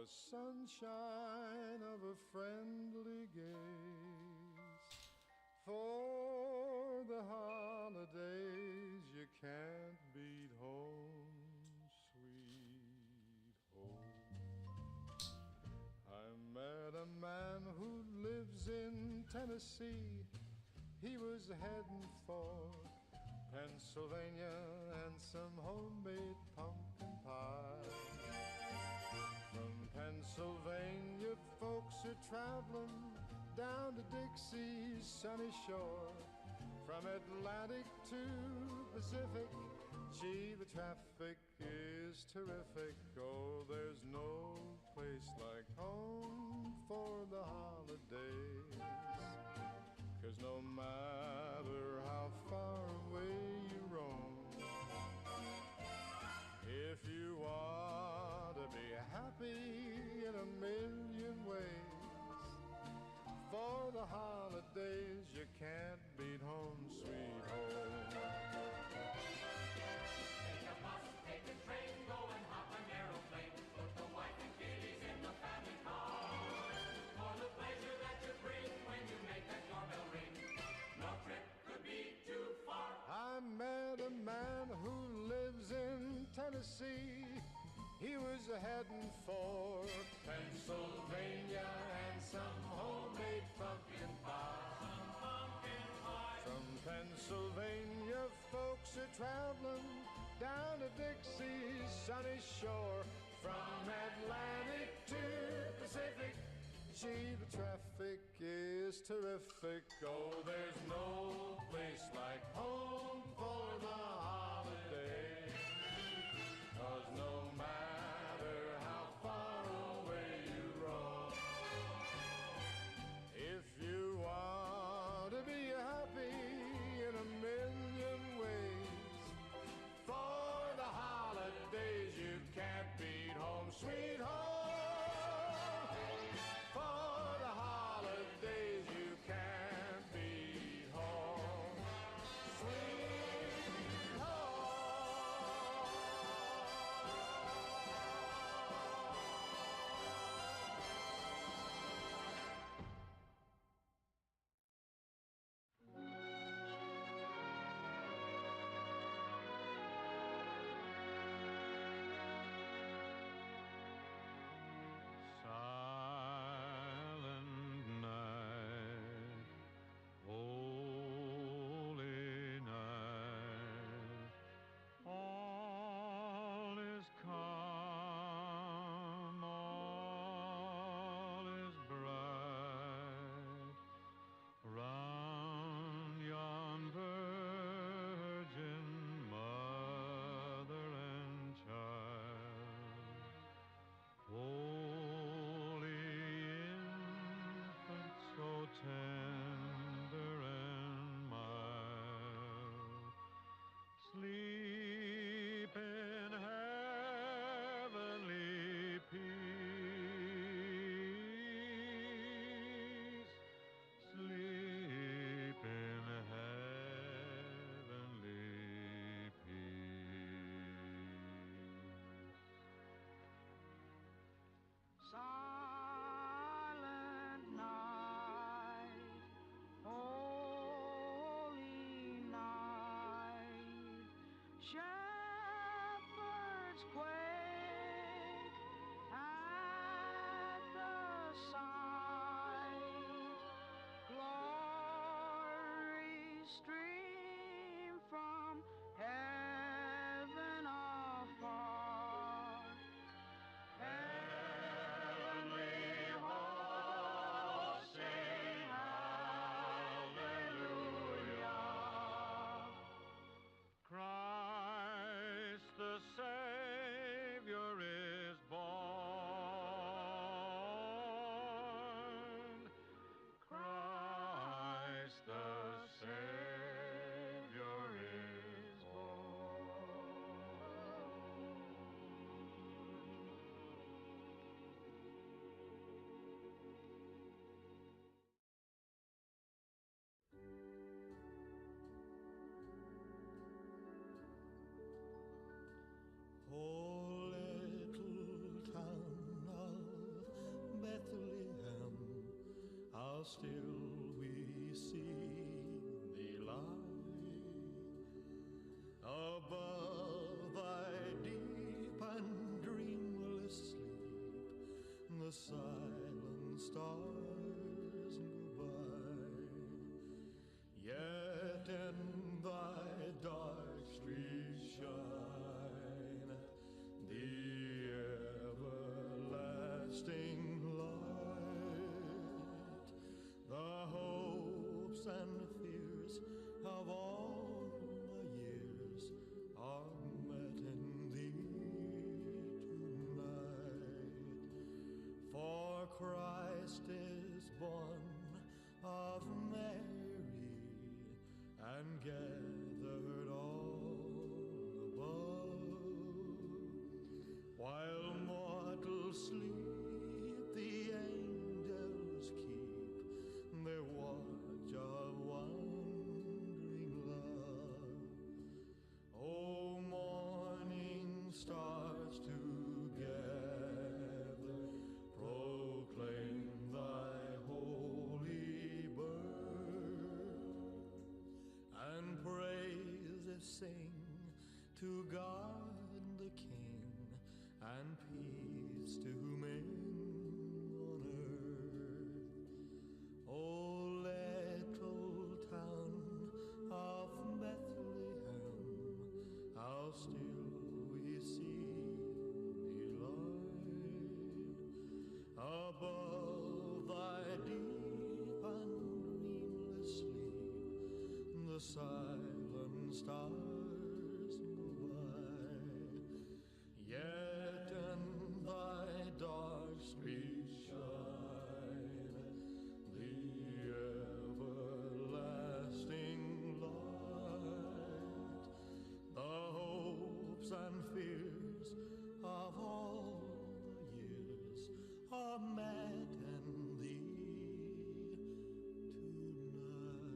the sunshine of a friendly gaze. For the holidays you can't beat home, sweet home. I met a man who lives in Tennessee. He was heading for Pennsylvania and some homemade pumpkin pie. From Pennsylvania, folks are traveling down to Dixie's sunny shore. From Atlantic to Pacific, gee, the traffic is terrific. Oh, there's no place like home for the holidays. 'Cause no matter how far away you roam, if you want to be happy in a million ways, for the holidays you can't beat home, sweet home. Take a bus, take a train, go and hop an aeroplane. Put the wife and kiddies in the family car. For the pleasure that you bring when you make that doorbell ring, no trip could be too far. I met a man who lives in Tennessee. He was heading for Pennsylvania and some homemade pumpkin pie. From Pennsylvania, folks are traveling down to Dixie's sunny shore. From Atlantic to Pacific, gee, the traffic is terrific. Oh, there's no place like home for the holiday. 'Cause no matter how far away you roam, if you want to be happy in a million ways, for the holidays you can't beat home, sweet home. For the holidays you can't beat home, sweet home. Silent night, holy night, all is calm, all is bright, round yon virgin mother and child. Holy infant, so tender and mild, sleep in heavenly peace, sleep in heavenly peace. Silent night, holy night, shepherds quake at the sight, glory stream from heaven afar. Heavenly hosts sing hallelujah. Christ the Savior is born. Christ the Savior still we see thee lie above thy deep and dreamless sleep. The silent stars go by, yet in thy dark streets shine the everlasting light. The hopes and fears of all the years are met in thee tonight. For Christ is born of Mary and gathered all above. While mortals sleep, the angels keep their watch of wondering love. O morning stars together proclaim thy holy birth, and praises sing to God the King, and peace to men on earth. O little town of Bethlehem, how still we see thee lie above thy deep and dreamless sleep. The silent stars go by, yet in thy dark streets shine the everlasting light. The hopes and fears of all the years are met in thee tonight.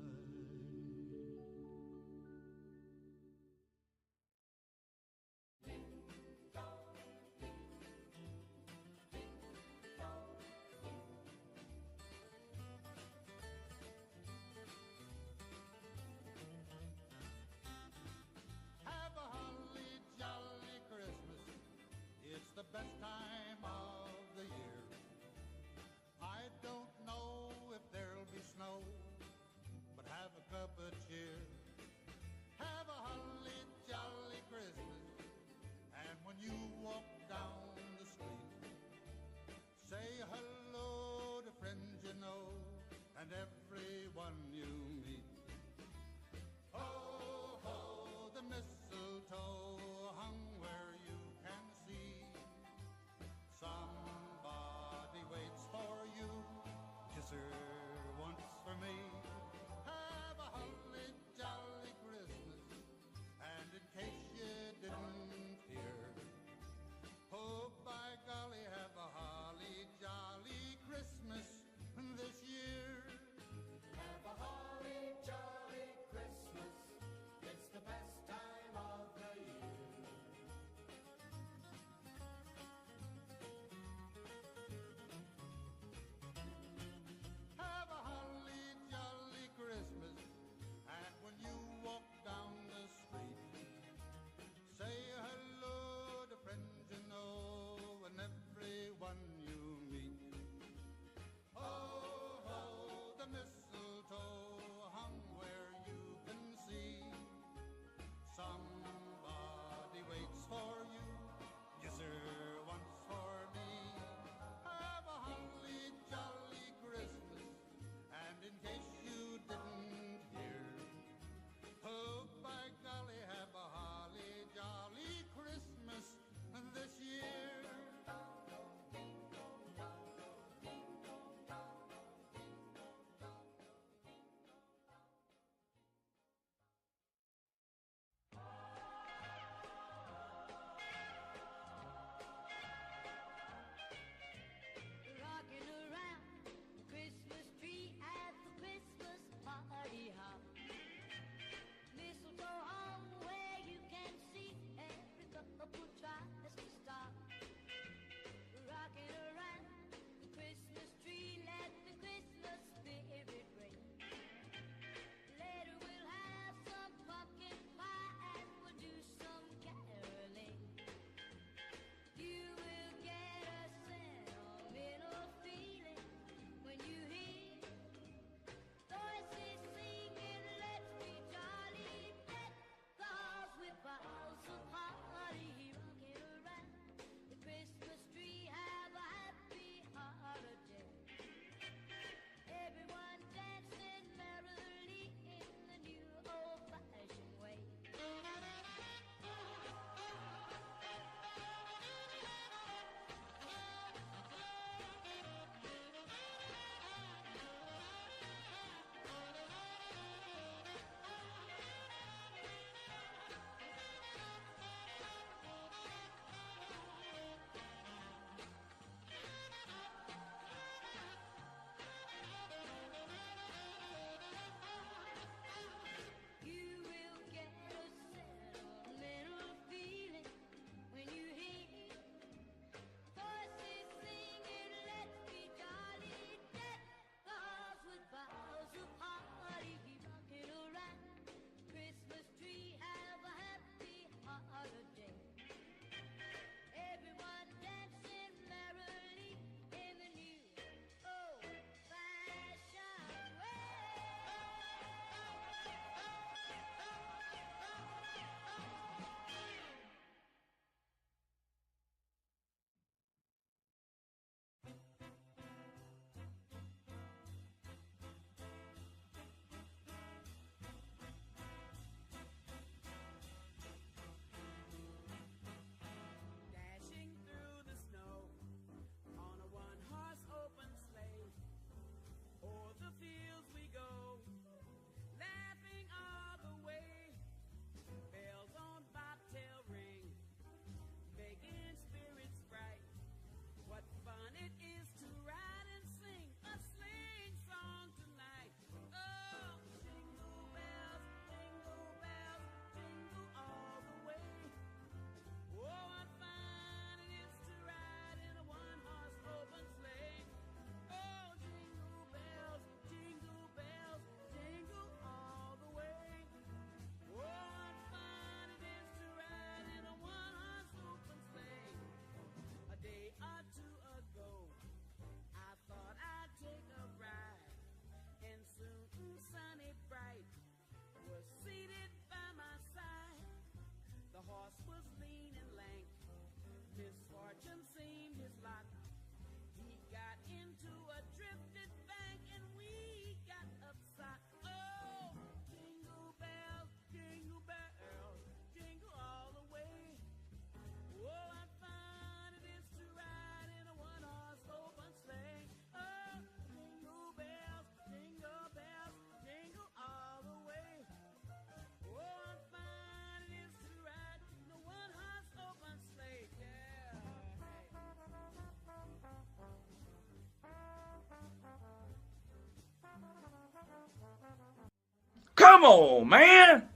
Come on, man.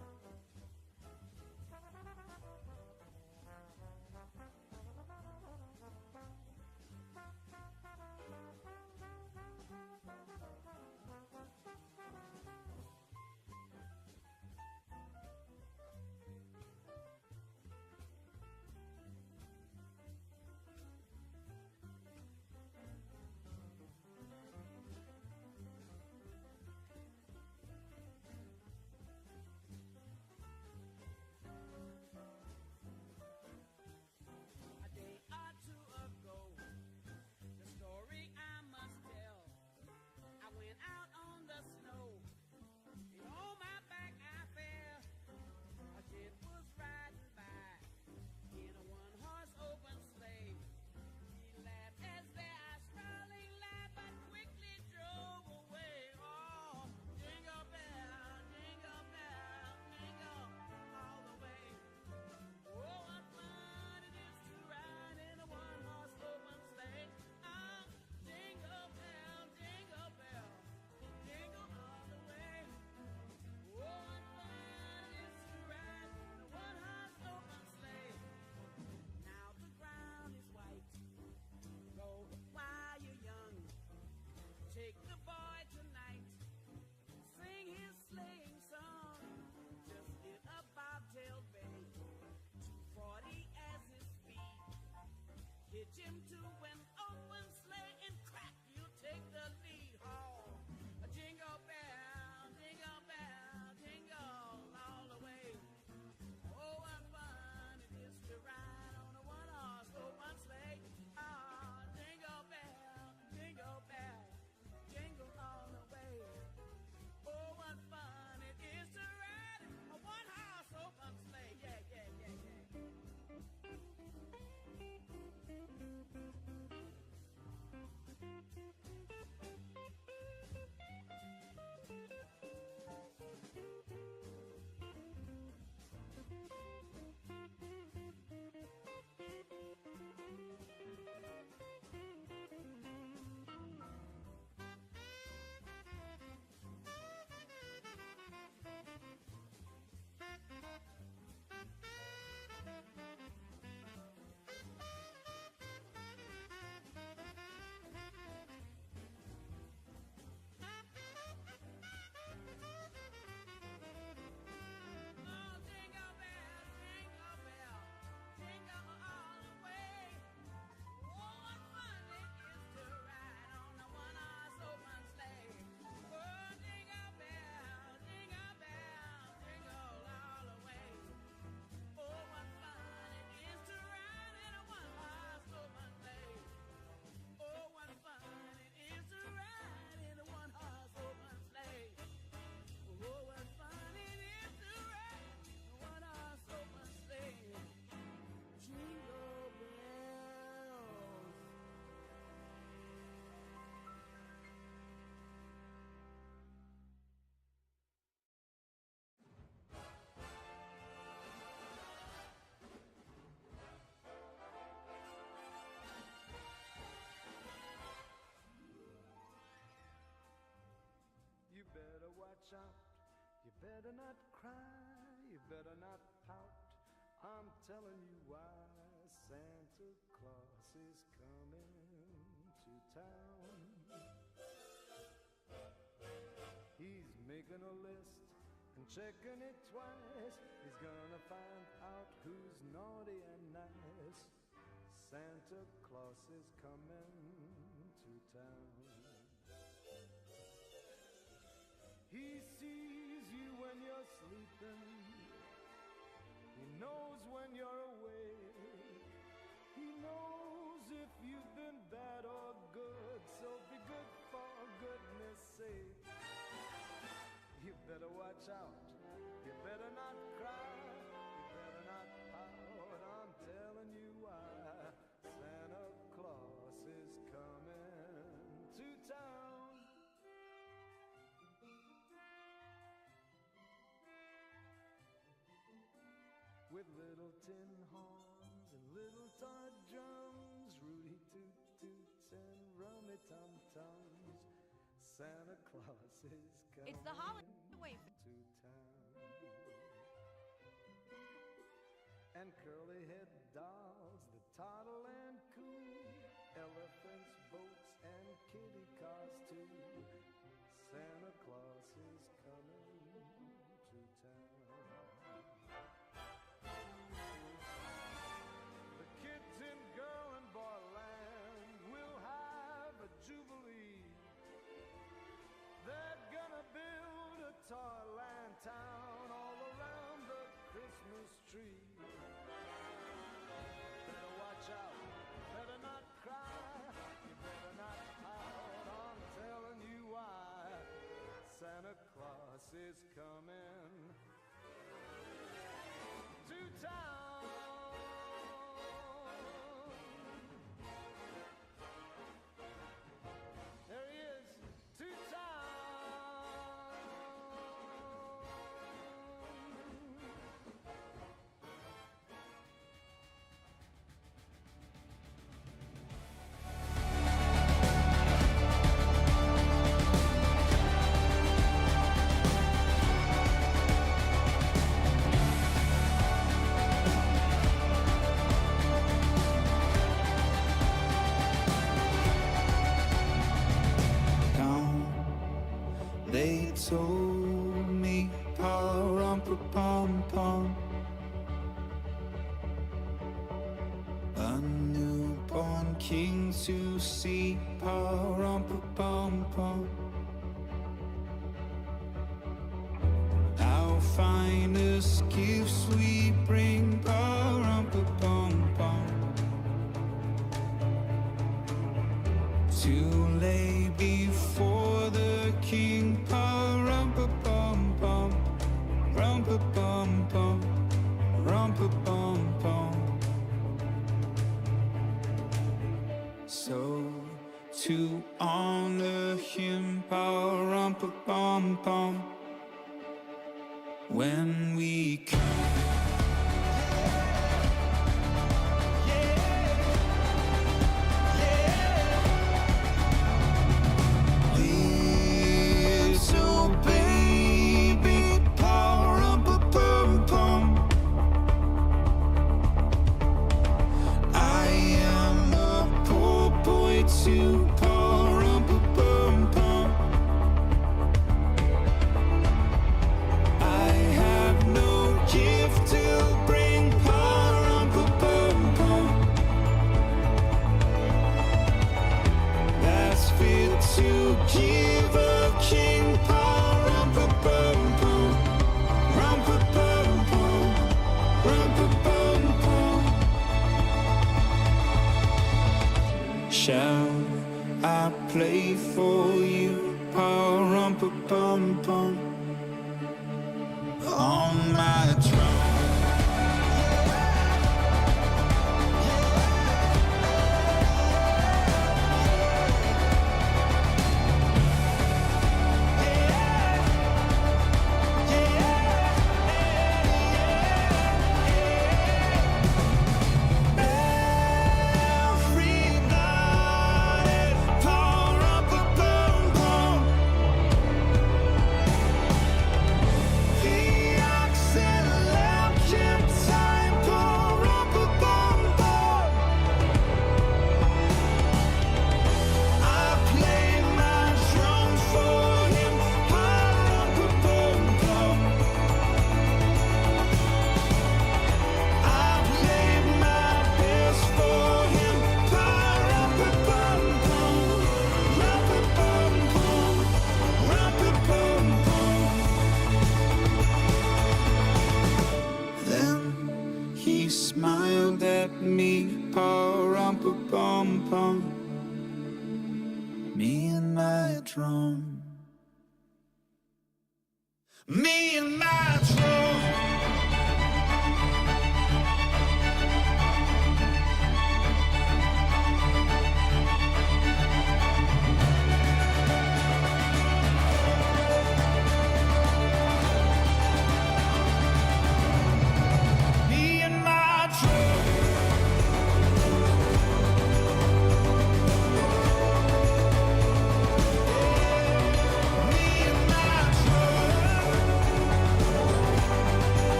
You better not cry, you better not pout. I'm telling you why. Santa Claus is coming to town. He's making a list and checking it twice. He's gonna find out who's naughty and nice. Santa Claus is coming to town. He sees you when you're sleeping. He knows when you're awake. He knows if you've been bad or good. So be good for goodness sake. You better watch out. You better not cry. You better not pout. I'm telling you why. Santa Claus is coming to town. With little tin horns and little toy drums, Rudy toot toots and rummy tum tums, Santa Claus is coming It's the holiday. to town. and curly-head dolls that toddle and coo, elephants, boats, and kitty cars too. Santa Claus is coming to town. The kids in girl and boy land will have a jubilee. They're gonna build a toyland town all around the Christmas tree. Better watch out, better not cry, you better not pout, I'm telling you why. Santa Claus is coming to town. There he is, to town. They told me, pa-rum-pa-pum-pum, a newborn king to see, pa-rum-pa-pum-pum. Our finest gifts we bring, pa-rum-pa-pum-pum, to lay before the king, pa-rum-pa-pum-pum, rum-pa-pum-pum, rum-pa-pum-pum. So to honor him, pa-rum-pa-pum-pum, when we come. Shall I play for you, pa-rum-pa-pum-pum, on my drum? Smiled at me, pa-rum-pa-pum-pum, me and my drum, me and my drum.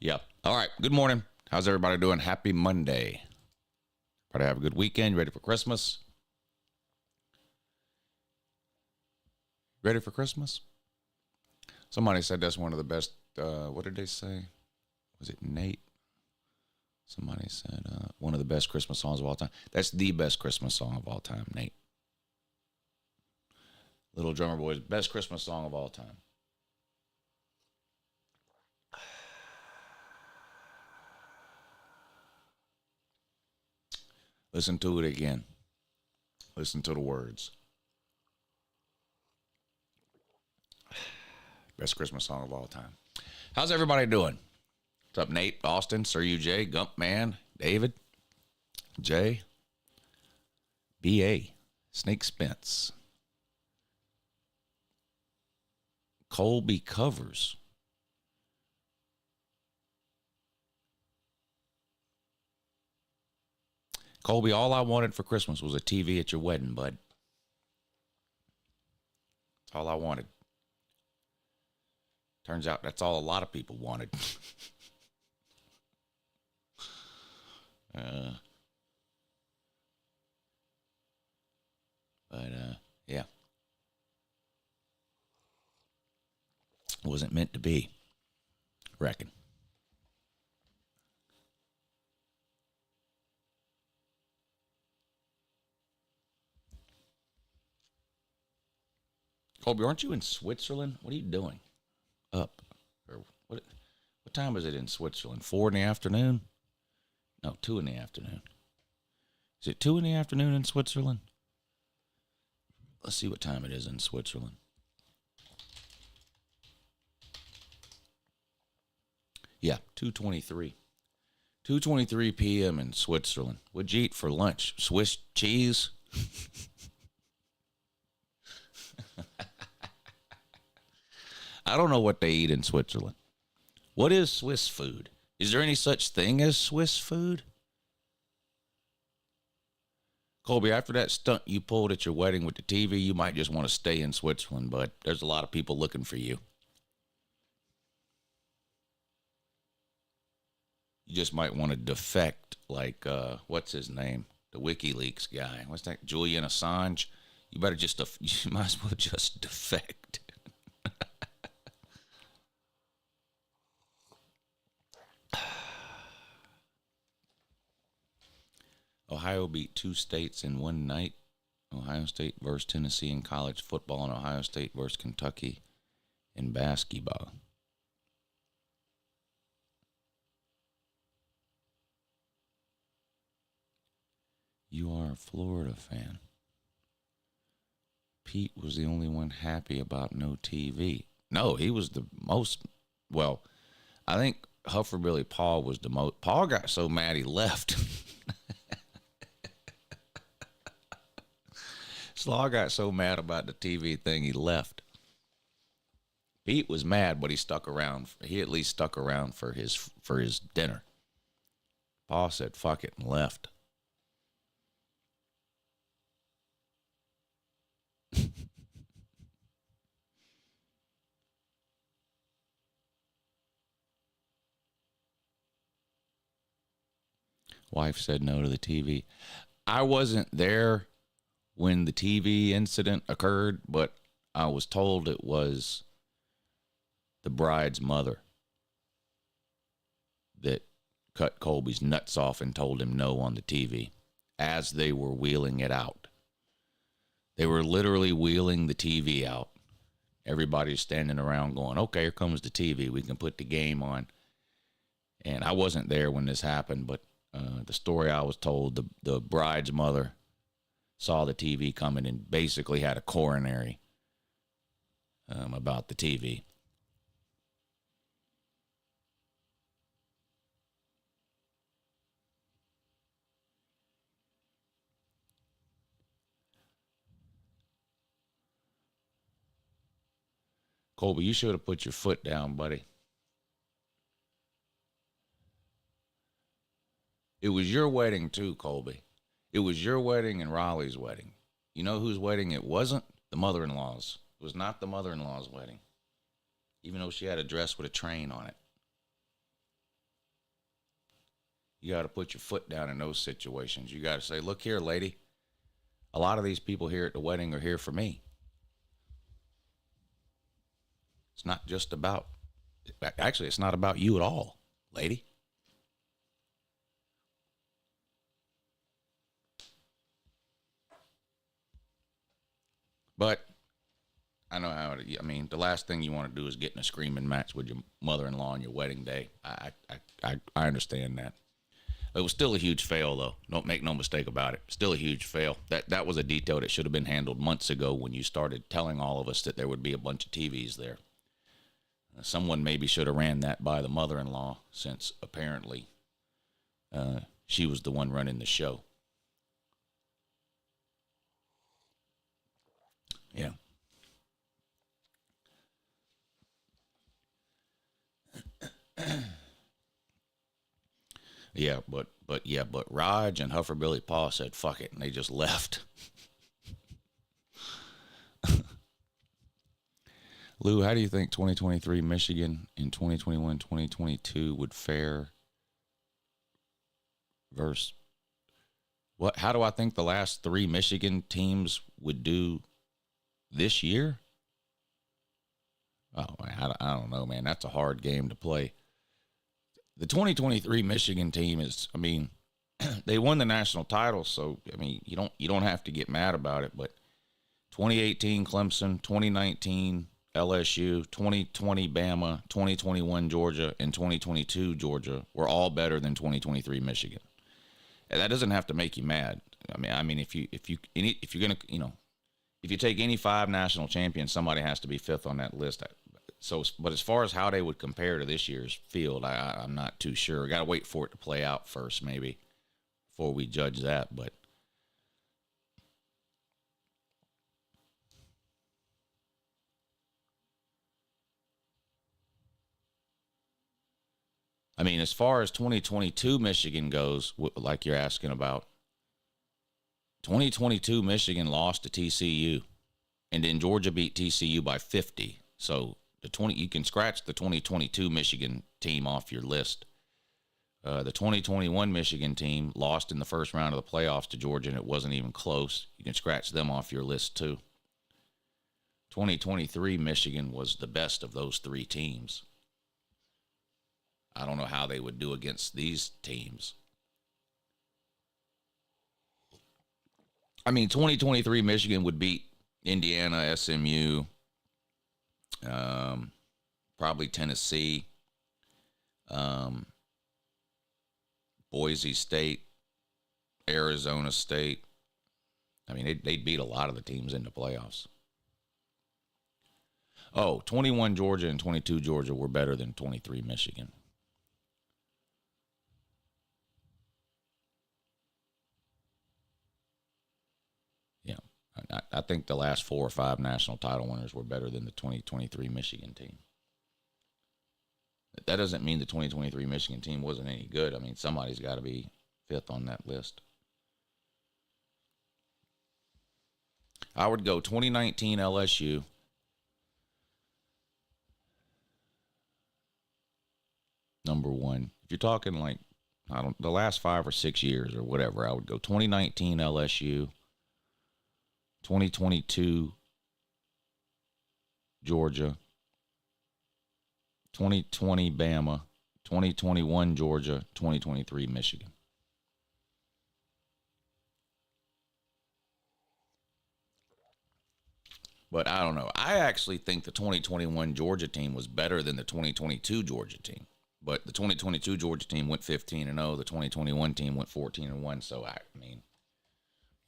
Yep. All right. Good morning. How's everybody doing? Happy Monday. Try to have a good weekend. You ready for Christmas? Ready for Christmas? Somebody said that's one of the best. What did they say? Was it Nate? Somebody said one of the best Christmas songs of all time. That's the best Christmas song of all time, Nate. Little Drummer Boy's best Christmas song of all time. Listen to it again. Listen to the words. Best Christmas song of all time. How's everybody doing? What's up, Nate, Austin, Sir UJ, Gump Man, David, Jay, B.A., Snake Spence, Colby Covers, Colby, all I wanted for Christmas was a TV at your wedding, bud. That's all I wanted. Turns out that's all a lot of people wanted. Yeah. Wasn't meant to be, reckon. Colby, aren't you in Switzerland? What are you doing? Up. Or what time is it in Switzerland? 4 in the afternoon? No, 2 in the afternoon. Is it 2 in the afternoon in Switzerland? Let's see what time it is in Switzerland. Yeah, 2:23. 2:23 p.m. in Switzerland. What'd you eat for lunch? Swiss cheese? I don't know what they eat in Switzerland. What is Swiss food? Is there any such thing as Swiss food? Colby, after that stunt you pulled at your wedding with the TV, you might just want to stay in Switzerland, but there's a lot of people looking for you. You just might want to defect like, what's his name? The WikiLeaks guy. What's that? Julian Assange? You better just, you might as well just defect. Ohio beat 2 states in one night. Ohio State versus Tennessee in college football, and Ohio State versus Kentucky in basketball. You are a Florida fan. Pete was the only one happy about no TV. No, he was the most, well, I think Hufferbilly Paul was the most. Paul got so mad he left. Slaw got so mad about the TV thing, he left. Pete was mad, but he stuck around. He at least stuck around for his dinner. Paul said, fuck it, and left. Wife said no to the TV. I wasn't there when the TV incident occurred, but I was told it was the bride's mother that cut Colby's nuts off and told him no on the TV as they were wheeling it out. They were literally wheeling the TV out. Everybody's standing around going, okay, here comes the TV. We can put the game on. And I wasn't there when this happened, but the story I was told, the bride's mother saw the TV coming and basically had a coronary about the TV. Colby, you should have put your foot down, buddy. It was your wedding too, Colby. It was your wedding and Raleigh's wedding. You know whose wedding it wasn't? The mother-in-law's. It was not the mother-in-law's wedding, even though she had a dress with a train on it. You got to put your foot down in those situations. You got to say, look here, lady. A lot of these people here at the wedding are here for me. It's not just about, actually, it's not about you at all, lady. But I know how it, I mean, the last thing you want to do is get in a screaming match with your mother-in-law on your wedding day. I understand that. It was still a huge fail, though. Don't make no mistake about it. Still a huge fail. That was a detail that should have been handled months ago when you started telling all of us that there would be a bunch of TVs there. Someone maybe should have ran that by the mother-in-law, since apparently she was the one running the show. Yeah. but Raj and Huffer Paul said fuck it, and they just left. Lou, how do you think 2023 Michigan and 2021-2022 would fare versus what? How do I think the last three Michigan teams would do this year? Oh, I don't know, man. That's a hard game to play. The 2023 Michigan team is, I mean, they won the national title, so I mean, you don't have to get mad about it. But 2018 Clemson, 2019 LSU, 2020 Bama, 2021 Georgia, and 2022 Georgia were all better than 2023 Michigan. And that doesn't have to make you mad. I mean, if you're gonna, if you take any five national champions, somebody has to be fifth on that list. So, but as far as how they would compare to this year's field, I'm not too sure. Got to wait for it to play out first, maybe, before we judge that. But I mean, as far as 2022 Michigan goes, like you're asking about, 2022 Michigan lost to TCU, and then Georgia beat TCU by 50. So you can scratch the 2022 Michigan team off your list. The 2021 Michigan team lost in the first round of the playoffs to Georgia, and it wasn't even close. You can scratch them off your list too. 2023 Michigan was the best of those three teams. I don't know how they would do against these teams. I mean, 2023 Michigan would beat Indiana, SMU, probably Tennessee, Boise State, Arizona State. I mean, they'd beat a lot of the teams in the playoffs. Oh, 21 Georgia and 22 Georgia were better than 23 Michigan. Yeah, I think the last 4 or 5 national title winners were better than the 2023 Michigan team. That doesn't mean the 2023 Michigan team wasn't any good. I mean, somebody's got to be fifth on that list. I would go 2019 LSU. Number one. If you're talking like, the last 5 or 6 years or whatever, I would go 2019 LSU, 2022 Georgia, 2020 Bama, 2021 Georgia, 2023 Michigan. But I don't know. I actually think the 2021 Georgia team was better than the 2022 Georgia team. But the 2022 Georgia team went 15-0. The 2021 team went 14-1. So I mean,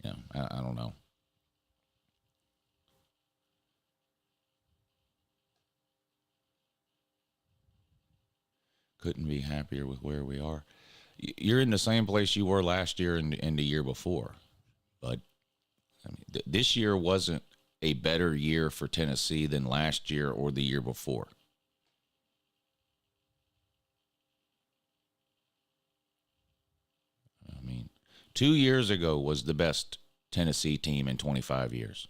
I don't know. Couldn't be happier with where we are. You're in the same place you were last year and the year before. But I mean, this year wasn't a better year for Tennessee than last year or the year before. I mean, 2 years ago was the best Tennessee team in 25 years.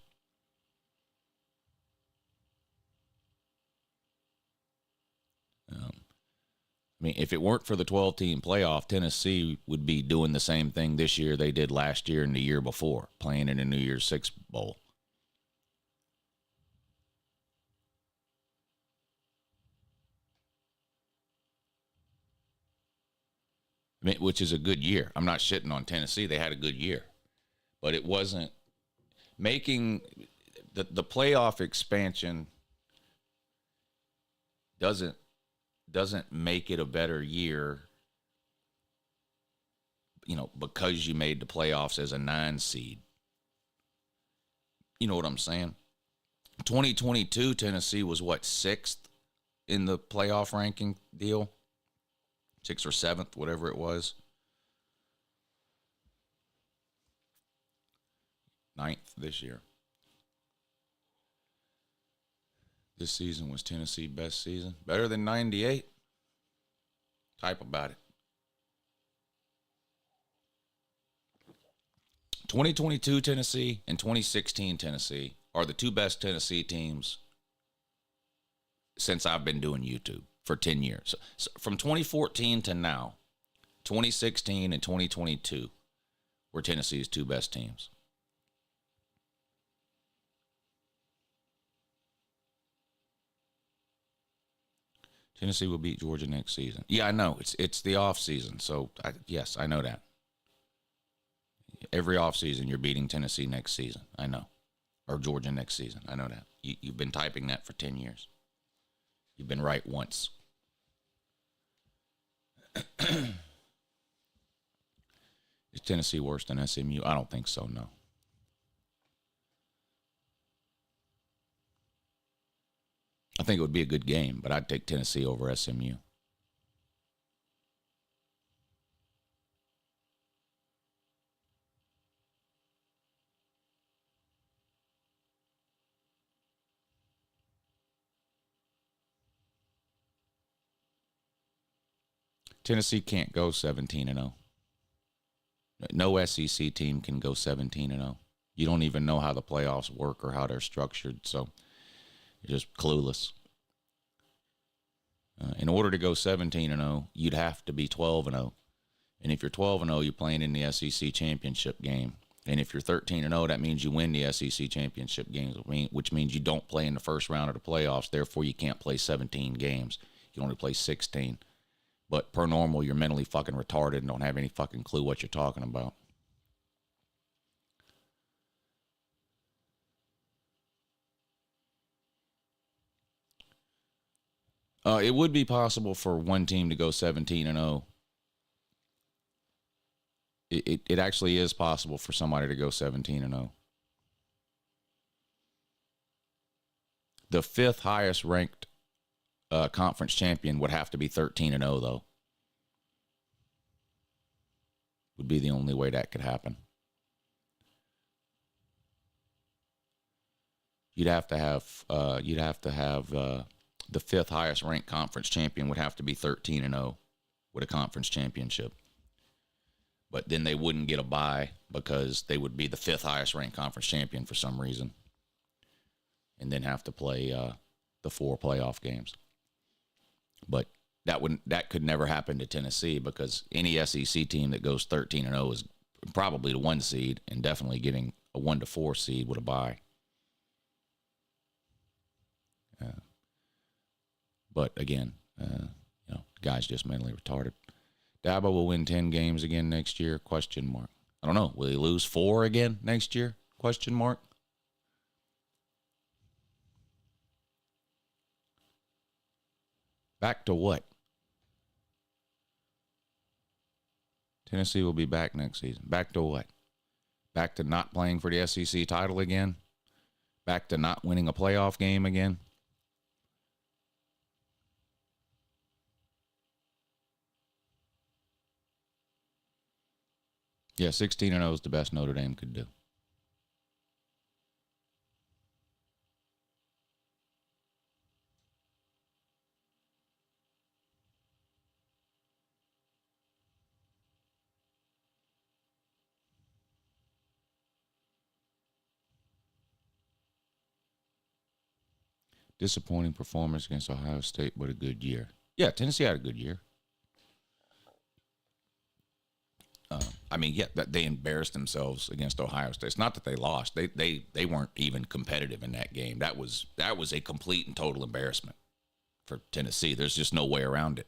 I I mean, if it weren't for the 12-team playoff, Tennessee would be doing the same thing this year they did last year and the year before, playing in a New Year's Six Bowl. I mean, which is a good year. I'm not shitting on Tennessee. They had a good year. But it wasn't making the playoff expansion doesn't make it a better year, you know, because you made the playoffs as a 9 seed. You know what I'm saying? 2022, Tennessee was what, 6th in the playoff ranking deal? 6th or 7th, whatever it was. 9th this year. This season was Tennessee's best season. Better than 98. Type about it. 2022 Tennessee and 2016 Tennessee are the two best Tennessee teams since I've been doing YouTube for 10 years. So from 2014 to now, 2016 and 2022 were Tennessee's two best teams. Tennessee will beat Georgia next season. Yeah, I know. It's the off season, so yes, I know that. Every off season, you're beating Tennessee next season. I know. Or Georgia next season. I know that. You've been typing that for 10 years. You've been right once. Is Tennessee worse than SMU? I don't think so, no. I think it would be a good game, but I'd take Tennessee over SMU. Tennessee can't go 17-0. No SEC team can go 17-0. You don't even know how the playoffs work or how they're structured, so you're just clueless. In order to go 17-0, you'd have to be 12-0. And if you're 12-0, you're playing in the SEC championship game. And if you're 13-0, that means you win the SEC championship games, which means you don't play in the first round of the playoffs. Therefore, you can't play 17 games. You can only play 16. But per normal, you're mentally fucking retarded and don't have any fucking clue what you're talking about. It would be possible for one team to go 17-0. It actually is possible for somebody to go 17-0. The 5th highest ranked conference champion would have to be 13-0, though. Would be the only way that could happen. You'd have to have the 5th highest ranked conference champion would have to be 13-0 with a conference championship. But then they wouldn't get a bye because they would be the 5th highest ranked conference champion for some reason. And then have to play the 4 playoff games. But that could never happen to Tennessee because any SEC team that goes 13-0 is probably the 1 seed and definitely getting a 1-4 seed with a bye. But again, the guy's just mentally retarded. Dabo will win 10 games again next year? Question mark. I don't know. Will he lose 4 again next year? Question mark. Back to what? Tennessee will be back next season. Back to what? Back to not playing for the SEC title again? Back to not winning a playoff game again? Yeah, 16-0 is the best Notre Dame could do. Disappointing performance against Ohio State, but a good year. Yeah, Tennessee had a good year. I mean, yeah, that they embarrassed themselves against Ohio State. It's not that they lost. They weren't even competitive in that game. That was a complete and total embarrassment for Tennessee. There's just no way around it.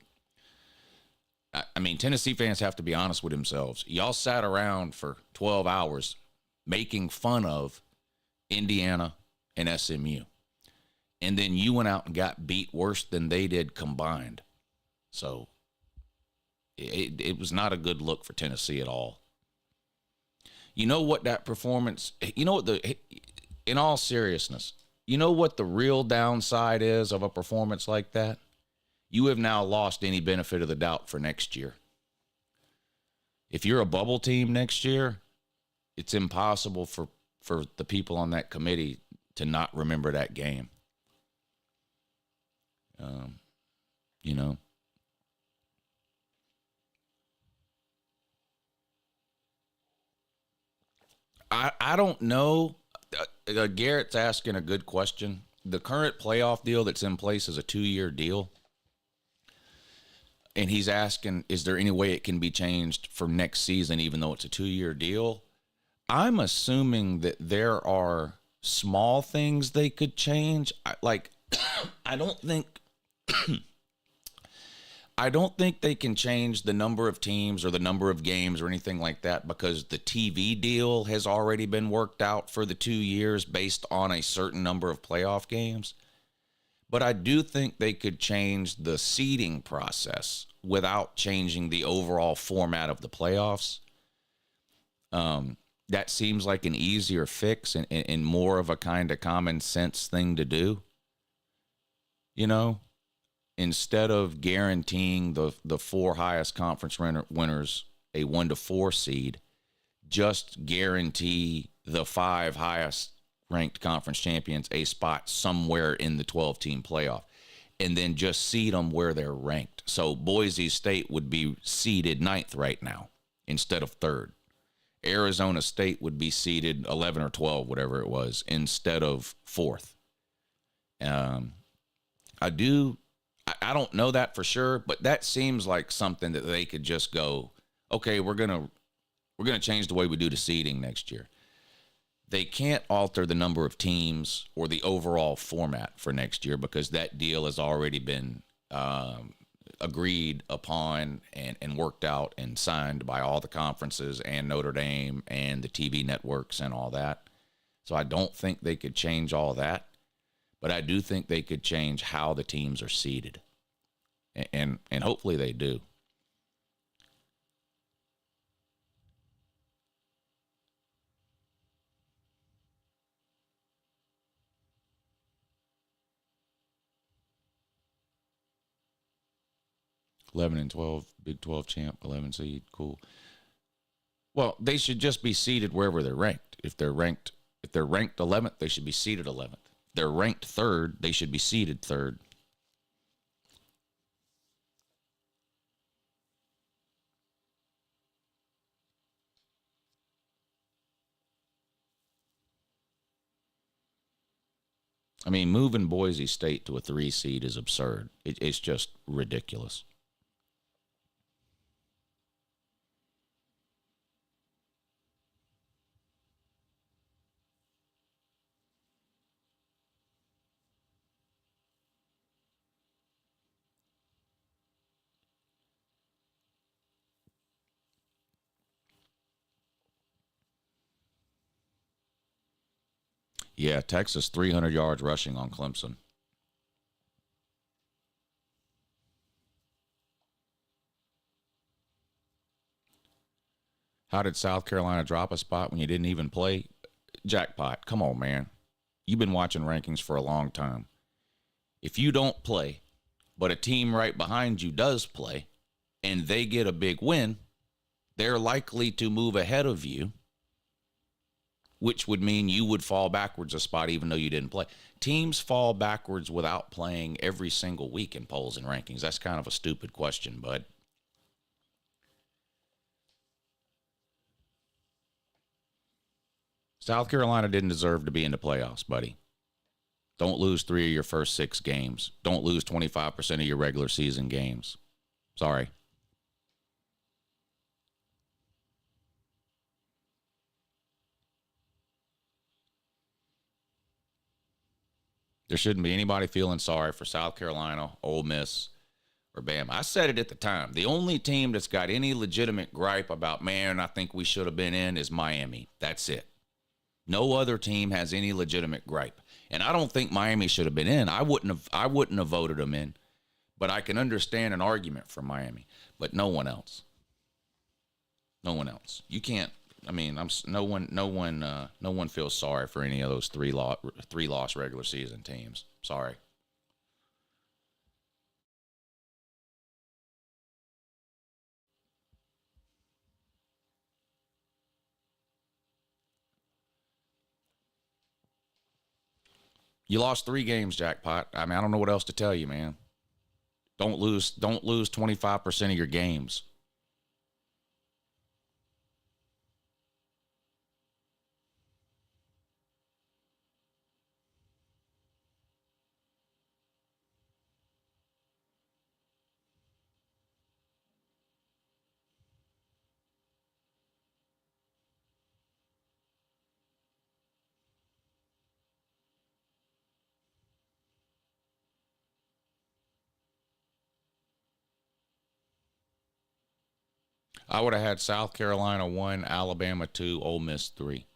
I mean, Tennessee fans have to be honest with themselves. Y'all sat around for 12 hours making fun of Indiana and SMU. And then you went out and got beat worse than they did combined. So it was not a good look for Tennessee at all. You know what that performance, you know what in all seriousness, you know what the real downside is of a performance like that? You have now lost any benefit of the doubt for next year. If you're a bubble team next year, it's impossible for the people on that committee to not remember that game. You know. I don't know. Garrett's asking a good question. The current playoff deal that's in place is a 2-year deal. And he's asking, is there any way it can be changed for next season, even though it's a 2-year deal? I'm assuming that there are small things they could change. I don't think I don't think they can change the number of teams or the number of games or anything like that, because the TV deal has already been worked out for the 2 years based on a certain number of playoff games. But I do think they could change the seeding process without changing the overall format of the playoffs. That seems like an easier fix and more of a kind of common sense thing to do. You know, instead of guaranteeing the 4 highest conference winners a 1-4 seed, just guarantee the 5 highest ranked conference champions a spot somewhere in the 12-team playoff, and then just seed them where they're ranked. So Boise State would be seeded 9th right now instead of 3rd. Arizona State would be seeded 11 or 12, whatever it was, instead of 4th. I don't know that for sure, but that seems like something that they could just go, okay, we're gonna change the way we do the seeding next year. They can't alter the number of teams or the overall format for next year because that deal has already been agreed upon and worked out and signed by all the conferences and Notre Dame and the TV networks and all that. So I don't think they could change all that, but I do think they could change how the teams are seeded. And hopefully they do. $11 and $12, Big 12 champ, 11 seed, cool. Well, they should just be seeded wherever they're ranked. If they're ranked 11th, they should be seeded 11th. If they're ranked 3rd, they should be seeded 3rd. I mean, moving Boise State to a 3 seed is absurd. It's just ridiculous. Yeah, Texas 300 yards rushing on Clemson. How did South Carolina drop a spot when you didn't even play? Jackpot. Come on, man. You've been watching rankings for a long time. If you don't play, but a team right behind you does play, and they get a big win, they're likely to move ahead of you, which would mean you would fall backwards a spot even though you didn't play. Teams fall backwards without playing every single week in polls and rankings. That's kind of a stupid question, bud. South Carolina didn't deserve to be in the playoffs, buddy. Don't lose 3 of your first 6 games. Don't lose 25% of your regular season games. Sorry. There shouldn't be anybody feeling sorry for South Carolina, Ole Miss, or Bama. I said it at the time. The only team that's got any legitimate gripe about, man, I think we should have been in is Miami. That's it. No other team has any legitimate gripe. And I don't think Miami should have been in. I wouldn't have voted them in. But I can understand an argument for Miami. But no one else. No one else. You can't. I mean, no one feels sorry for any of those three loss regular season teams. Sorry. You lost 3 games, Jackpot. I mean, I don't know what else to tell you, man. Don't lose 25% of your games. I would have had South Carolina 1, Alabama 2, Ole Miss 3.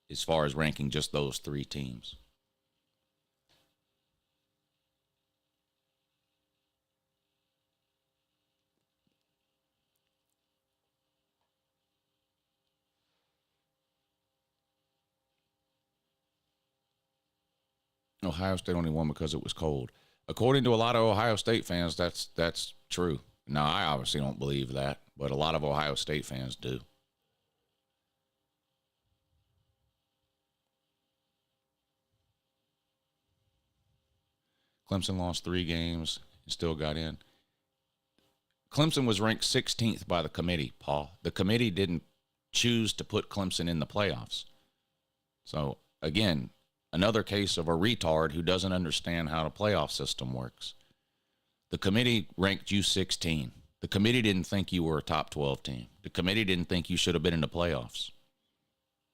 As far as ranking just those 3 teams. Ohio State only won because it was cold. According to a lot of Ohio State fans, that's true. Now, I obviously don't believe that, but a lot of Ohio State fans do. Clemson lost 3 games and still got in. Clemson was ranked 16th by the committee, Paul. The committee didn't choose to put Clemson in the playoffs. So, again, another case of a retard who doesn't understand how the playoff system works. The committee ranked you 16. The committee didn't think you were a top 12 team. The committee didn't think you should have been in the playoffs.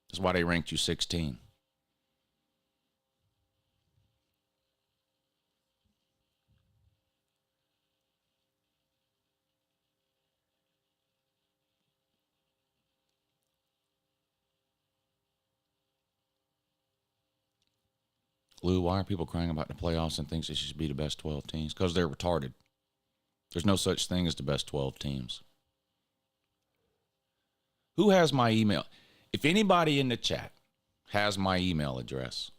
That's why they ranked you 16. Lou, why are people crying about the playoffs and thinks it should be the best 12 teams? Because they're retarded. There's no such thing as the best 12 teams. Who has my email? If anybody in the chat has my email address,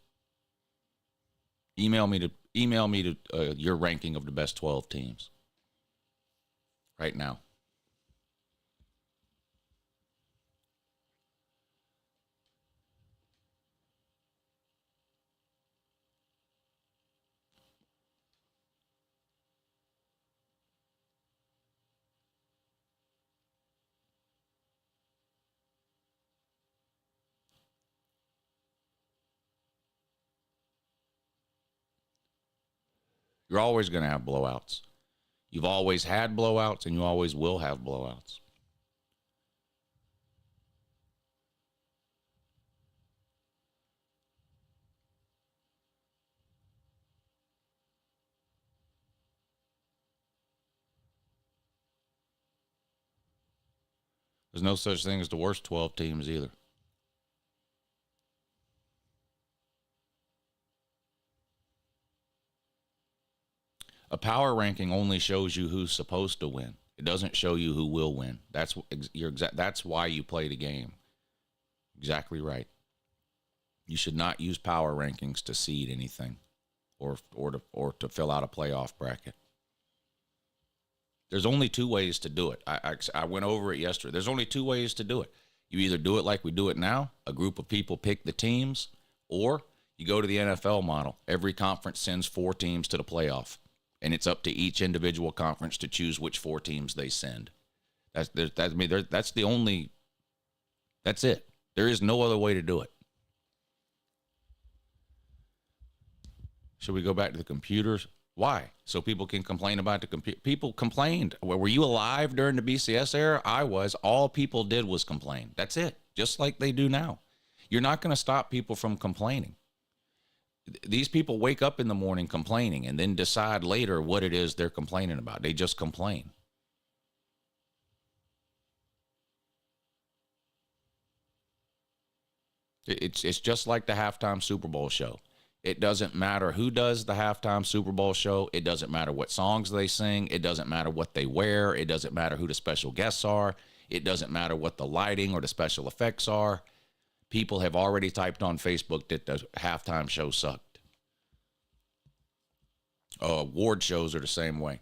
email me to your ranking of the best 12 teams right now. You're always going to have blowouts. You've always had blowouts, and you always will have blowouts. There's no such thing as the worst 12 teams either. A power ranking only shows you who's supposed to win. It doesn't show you who will win. That's why you play the game. Exactly right. You should not use power rankings to seed anything or to fill out a playoff bracket. There's only 2 ways to do it. I went over it yesterday. There's only 2 ways to do it. You either do it like we do it now, a group of people pick the teams, or you go to the NFL model. Every conference sends 4 teams to the playoff. And it's up to each individual conference to choose which 4 teams they send. That's it. There is no other way to do it. Should we go back to the computers? Why? So people can complain about the computer. People complained. Were you alive during the BCS era? I was. All people did was complain. That's it. Just like they do now. You're not going to stop people from complaining. These people wake up in the morning complaining and then decide later what it is they're complaining about. They just complain. It's just like the halftime Super Bowl show. It doesn't matter who does the halftime Super Bowl show. It doesn't matter what songs they sing. It doesn't matter what they wear. It doesn't matter who the special guests are. It doesn't matter what the lighting or the special effects are. People have already typed on Facebook that the halftime show sucked. Award shows are the same way.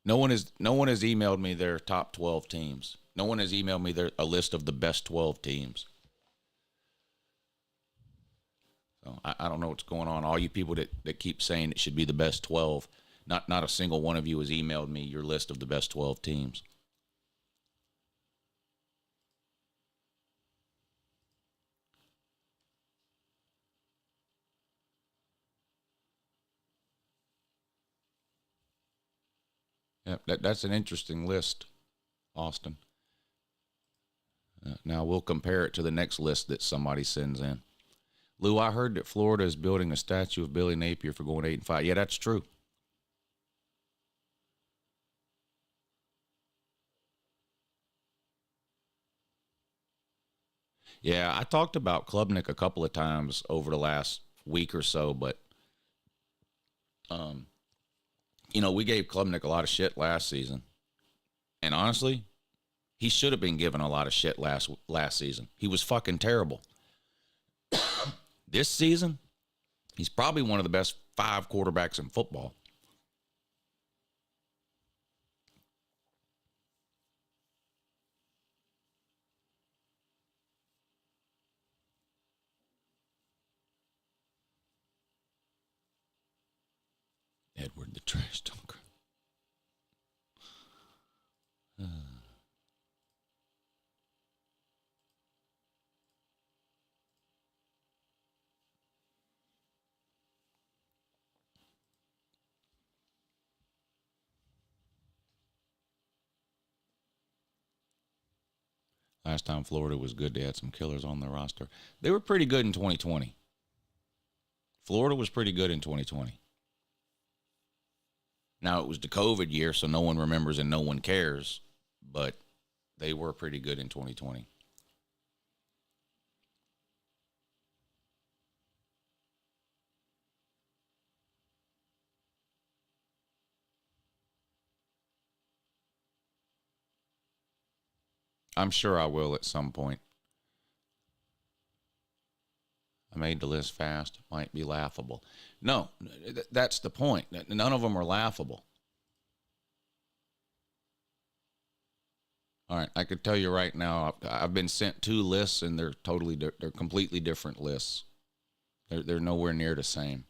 No one has emailed me their top 12 teams. No one has emailed me a list of the best 12 teams. So I don't know what's going on. All you people that keep saying it should be the best 12, not a single one of you has emailed me your list of the best 12 teams. Yeah, that's an interesting list, Austin. Now we'll compare it to the next list that somebody sends in. Lou, I heard that Florida is building a statue of Billy Napier for going 8-5. Yeah, that's true. Yeah, I talked about Klubnik a couple of times over the last week or so, but we gave Klubnik a lot of shit last season. And honestly, he should have been given a lot of shit last season. He was fucking terrible. This season, he's probably one of the best 5 quarterbacks in football. Edward the trash talker. Last time Florida was good, they had some killers on their roster. They were pretty good in 2020. Florida was pretty good in 2020. Now, it was the COVID year, so no one remembers and no one cares, but they were pretty good in 2020. I'm sure I will at some point. I made the list fast. It might be laughable. No, that's the point. None of them are laughable. All right, I could tell you right now, I've been sent 2 lists, and they're completely different lists. They're nowhere near the same.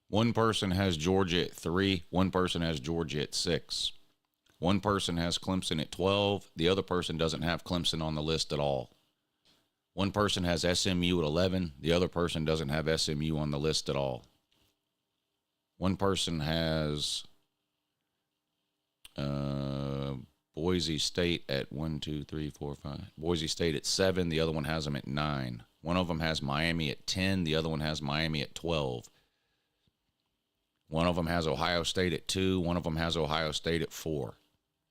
One person has Georgia at 3. One person has Georgia at 6. One person has Clemson at 12. The other person doesn't have Clemson on the list at all. One person has SMU at 11. The other person doesn't have SMU on the list at all. One person has Boise State at 1, 2, 3, 4, 5. Boise State at 7. The other one has them at 9. One of them has Miami at 10. The other one has Miami at 12. One of them has Ohio State at 2. One of them has Ohio State at 4.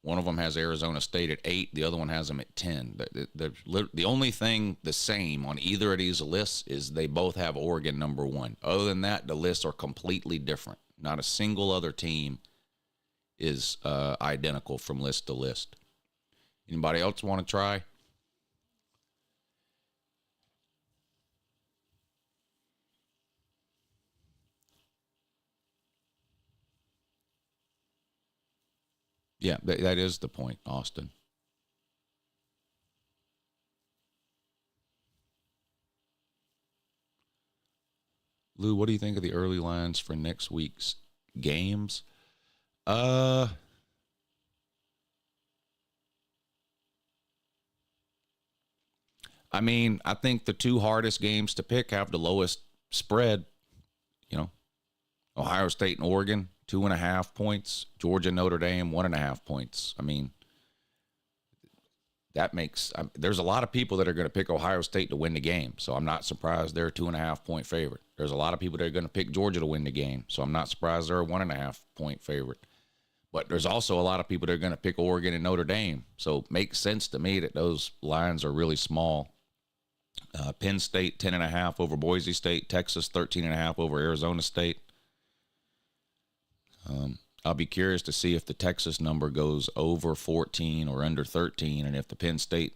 One of them has Arizona State at 8. The other one has them at 10. The only thing the same on either of these lists is they both have Oregon number 1. Other than that, the lists are completely different. Not a single other team is identical from list to list. Anybody else want to try? Yeah, that is the point, Austin. Lou, what do you think of the early lines for next week's games? I mean, I think the two hardest games to pick have the lowest spread. You know, Ohio State and Oregon, 2.5 points. Georgia, Notre Dame, 1.5 points. I mean, that makes there's a lot of people that are going to pick Ohio State to win the game, so I'm not surprised they're a 2.5 point favorite. There's a lot of people that are going to pick Georgia to win the game, so I'm not surprised they're a 1.5 point favorite. But there's also a lot of people that are going to pick Oregon and Notre Dame, so it makes sense to me that those lines are really small. Penn State 10.5 over Boise State, Texas 13.5 over Arizona State. I'll be curious to see if the Texas number goes over 14 or under 13, and if the Penn State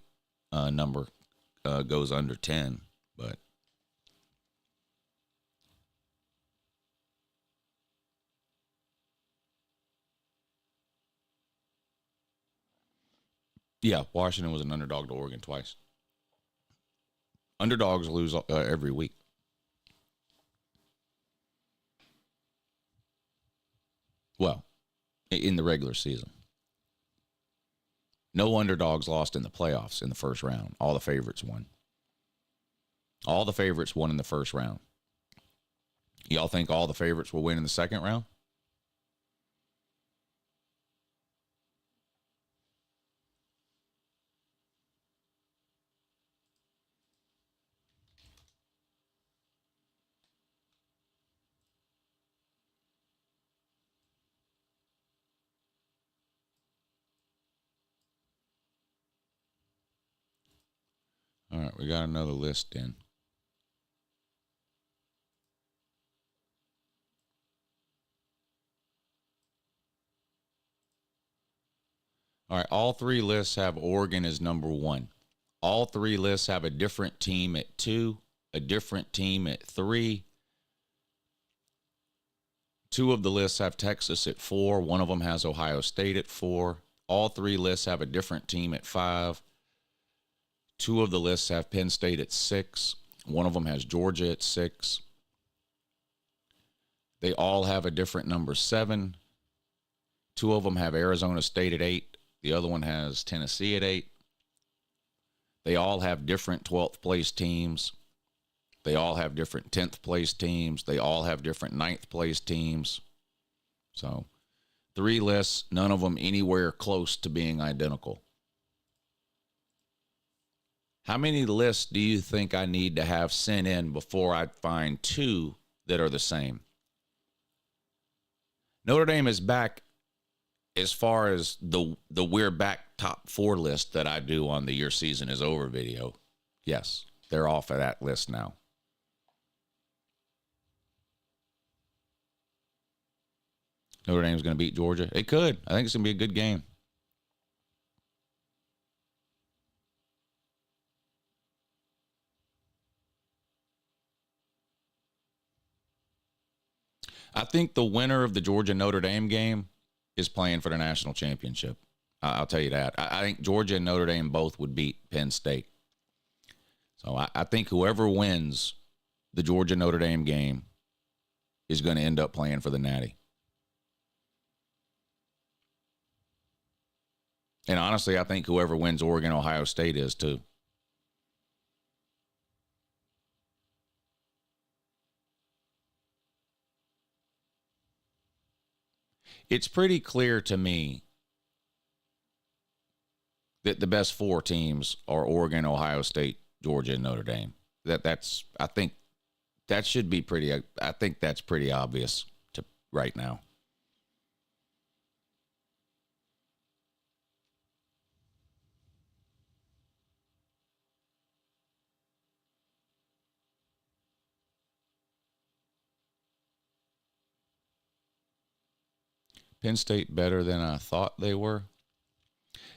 number goes under 10. But yeah, Washington was an underdog to Oregon twice. Underdogs lose every week. Well, in the regular season. No underdogs lost in the playoffs in the first round. All the favorites won. All the favorites won in the first round. Y'all think all the favorites will win in the second round? All right, we got another list in. All right, all three lists have Oregon as number 1. All three lists have a different team at 2, a different team at 3. 2 of the lists have Texas at 4. One of them has Ohio State at 4. All three lists have a different team at 5. 2 of the lists have Penn State at 6. One of them has Georgia at 6. They all have a different number 7. 2 of them have Arizona State at 8. The other one has Tennessee at 8. They all have different 12th place teams. They all have different 10th place teams. They all have different 9th place teams. So 3 lists, none of them anywhere close to being identical. How many lists do you think I need to have sent in before I find 2 that are the same? Notre Dame is back as far as the We're Back top 4 list that I do on the Your Season Is Over video. Yes, they're off of that list now. Notre Dame's going to beat Georgia. It could. I think it's going to be a good game. I think the winner of the Georgia-Notre Dame game is playing for the national championship. I'll tell you that. I think Georgia and Notre Dame both would beat Penn State. So I think whoever wins the Georgia-Notre Dame game is going to end up playing for the Natty. And honestly, I think whoever wins Oregon, Ohio State is too. It's pretty clear to me that the best 4 teams are Oregon, Ohio State, Georgia, and Notre Dame. I think that should be I think that's pretty obvious to right now. Penn State better than I thought they were.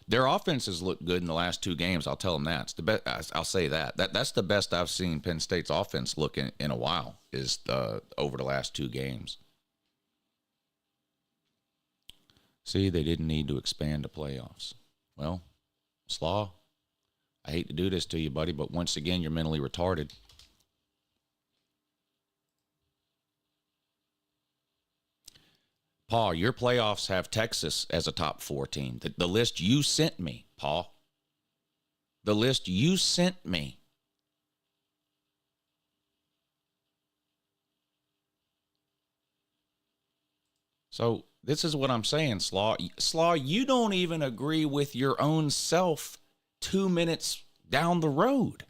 Their offenses look good in the last 2 games. I'll tell them that. It's the best. I'll say that's the best I've seen Penn State's offense look in a while. Is over the last 2 games. See, they didn't need to expand the playoffs. Well, Slaw, I hate to do this to you, buddy, but once again, you're mentally retarded. Paul, your playoffs have Texas as a top 4 team. The list you sent me, Paul. The list you sent me. So this is what I'm saying, Slaw. Slaw, you don't even agree with your own self 2 minutes down the road.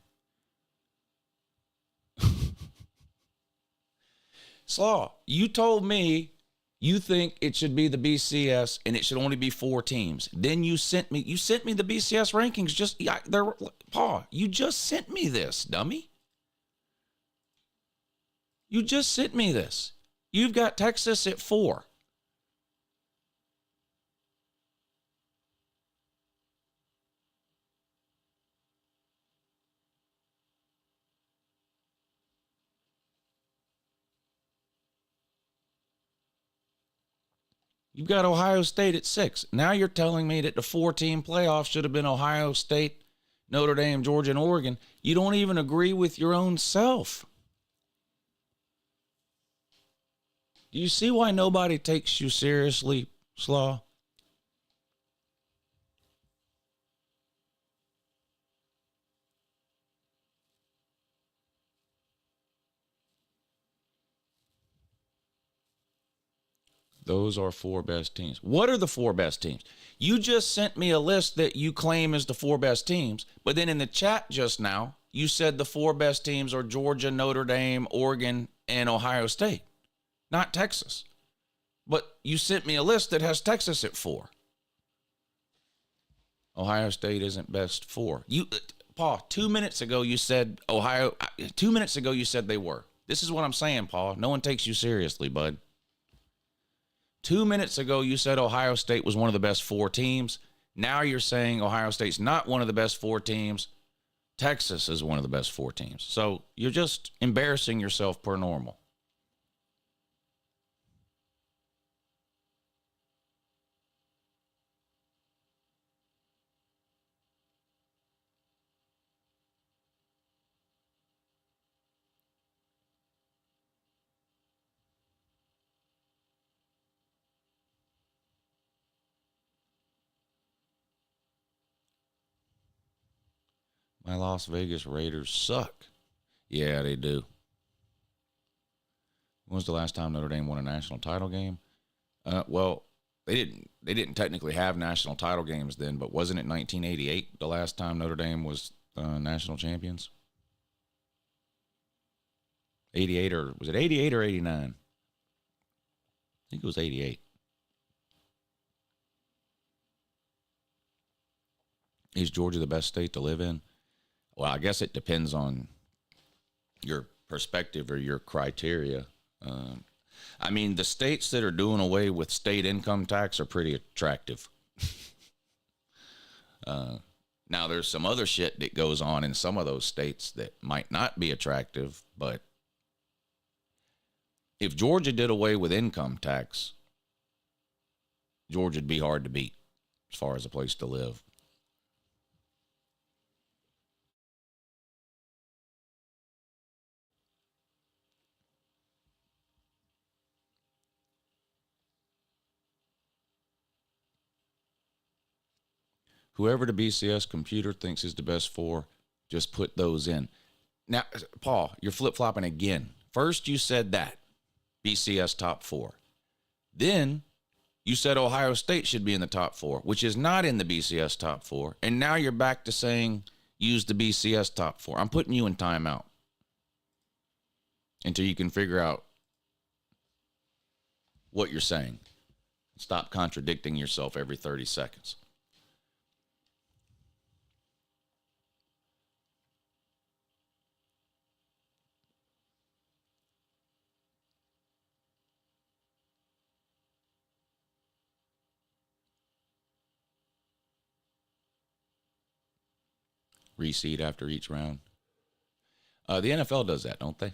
Slaw, you told me you think it should be the BCS and it should only be 4 teams. Then you sent me the BCS rankings. Paul, you just sent me this, dummy. You just sent me this. You've got Texas at 4. You've got Ohio State at 6. Now you're telling me that the 4-team playoff should have been Ohio State, Notre Dame, Georgia, and Oregon. You don't even agree with your own self. Do you see why nobody takes you seriously, Slaw? Those are 4 best teams. What are the 4 best teams? You just sent me a list that you claim is the 4 best teams, but then in the chat just now, you said the 4 best teams are Georgia, Notre Dame, Oregon, and Ohio State, not Texas. But you sent me a list that has Texas at 4. Ohio State isn't best 4. Paul, 2 minutes ago you said 2 minutes ago you said they were. This is what I'm saying, Paul. No one takes you seriously, bud. 2 minutes ago, you said Ohio State was one of the best 4 teams. Now you're saying Ohio State's not one of the best 4 teams. Texas is one of the best 4 teams. So you're just embarrassing yourself per normal. My Las Vegas Raiders suck. Yeah, they do. When was the last time Notre Dame won a national title game? Well, they didn't technically have national title games then, but wasn't it 1988 the last time Notre Dame was national champions? 88 or was it 88 or 89? I think it was 88. Is Georgia the best state to live in? Well, I guess it depends on your perspective or your criteria. I mean, the states that are doing away with state income tax are pretty attractive. Now, there's some other shit that goes on in some of those states that might not be attractive, but if Georgia did away with income tax, Georgia'd be hard to beat as far as a place to live. Whoever the BCS computer thinks is the best 4, just put those in. Now, Paul, you're flip-flopping again. First you said that, BCS top 4. Then you said Ohio State should be in the top 4, which is not in the BCS top 4. And now you're back to saying use the BCS top 4. I'm putting you in timeout until you can figure out what you're saying. Stop contradicting yourself every 30 seconds. Reseed after each round. The NFL does that, don't they?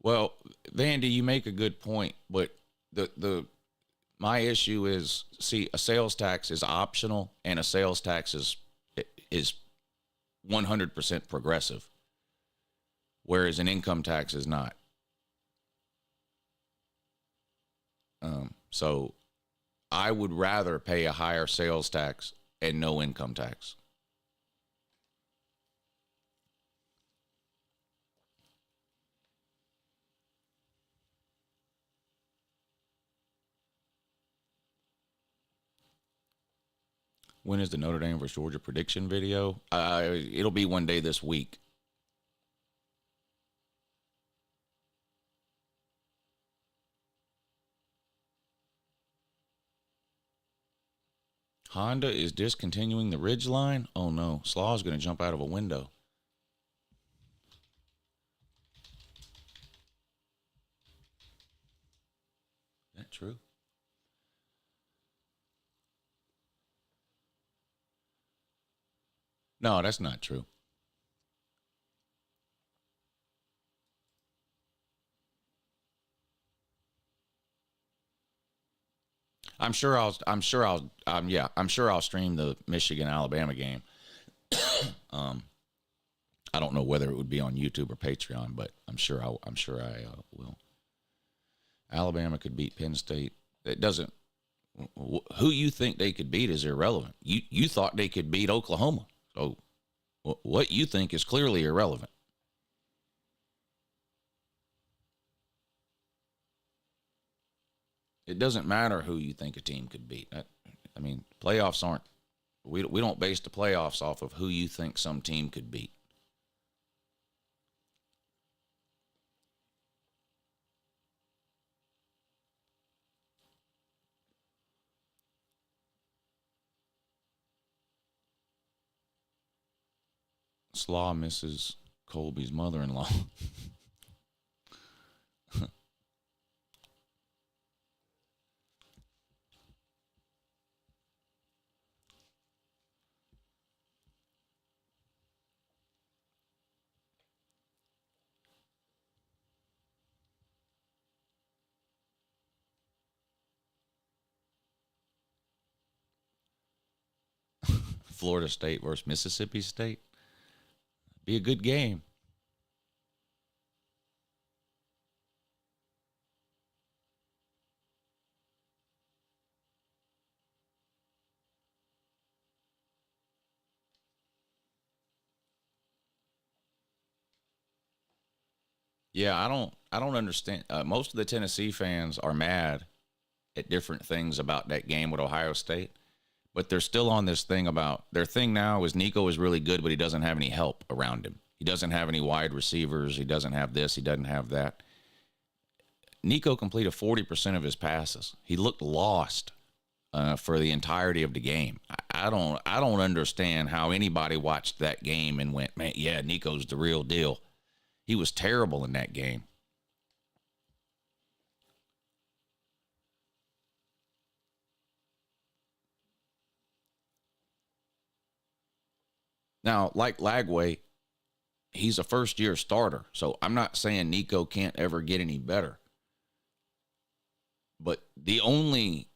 Well, Vandy, you make a good point, but my issue is, see, a sales tax is optional, and a sales tax is 100% progressive, whereas an income tax is not. So I would rather pay a higher sales tax and no income tax. When is the Notre Dame versus Georgia prediction video? It'll be one day this week. Honda is discontinuing the Ridgeline? Oh, no. Slaw's going to jump out of a window. Is that true? No, that's not true. I'm sure I'll stream the Michigan-Alabama game. I don't know whether it would be on YouTube or Patreon, but I'm sure I will. Alabama could beat Penn State. It doesn't. Who you think they could beat is irrelevant. You thought they could beat Oklahoma. So what you think is clearly irrelevant. It doesn't matter who you think a team could beat. I mean, playoffs aren't. We don't base the playoffs off of who you think some team could beat. Slaw misses Colby's mother-in-law. Florida State versus Mississippi State. Be a good game. Yeah, I don't understand. Most of the Tennessee fans are mad at different things about that game with Ohio State, but they're still on this thing about their thing now is Nico is really good, but he doesn't have any help around him. He doesn't have any wide receivers. He doesn't have this. He doesn't have that. Nico completed 40% of his passes. He looked lost for the entirety of the game. I don't understand how anybody watched that game and went, man, yeah, Nico's the real deal. He was terrible in that game. Now, like Lagway, he's a first-year starter, so I'm not saying Nico can't ever get any better. But the only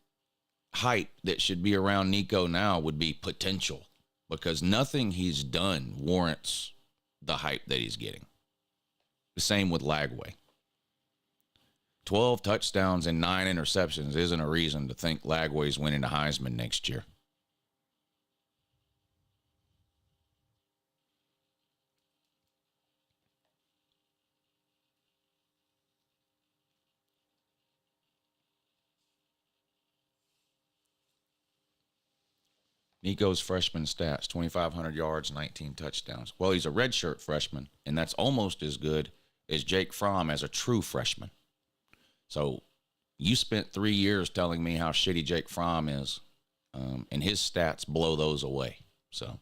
hype that should be around Nico now would be potential, because nothing he's done warrants the hype that he's getting. The same with Lagway. 12 touchdowns and 9 interceptions isn't a reason to think Lagway's winning the Heisman next year. Nico's freshman stats, 2,500 yards, 19 touchdowns. Well, he's a redshirt freshman, and that's almost as good as Jake Fromm as a true freshman. So you spent 3 years telling me how shitty Jake Fromm is, and his stats blow those away. So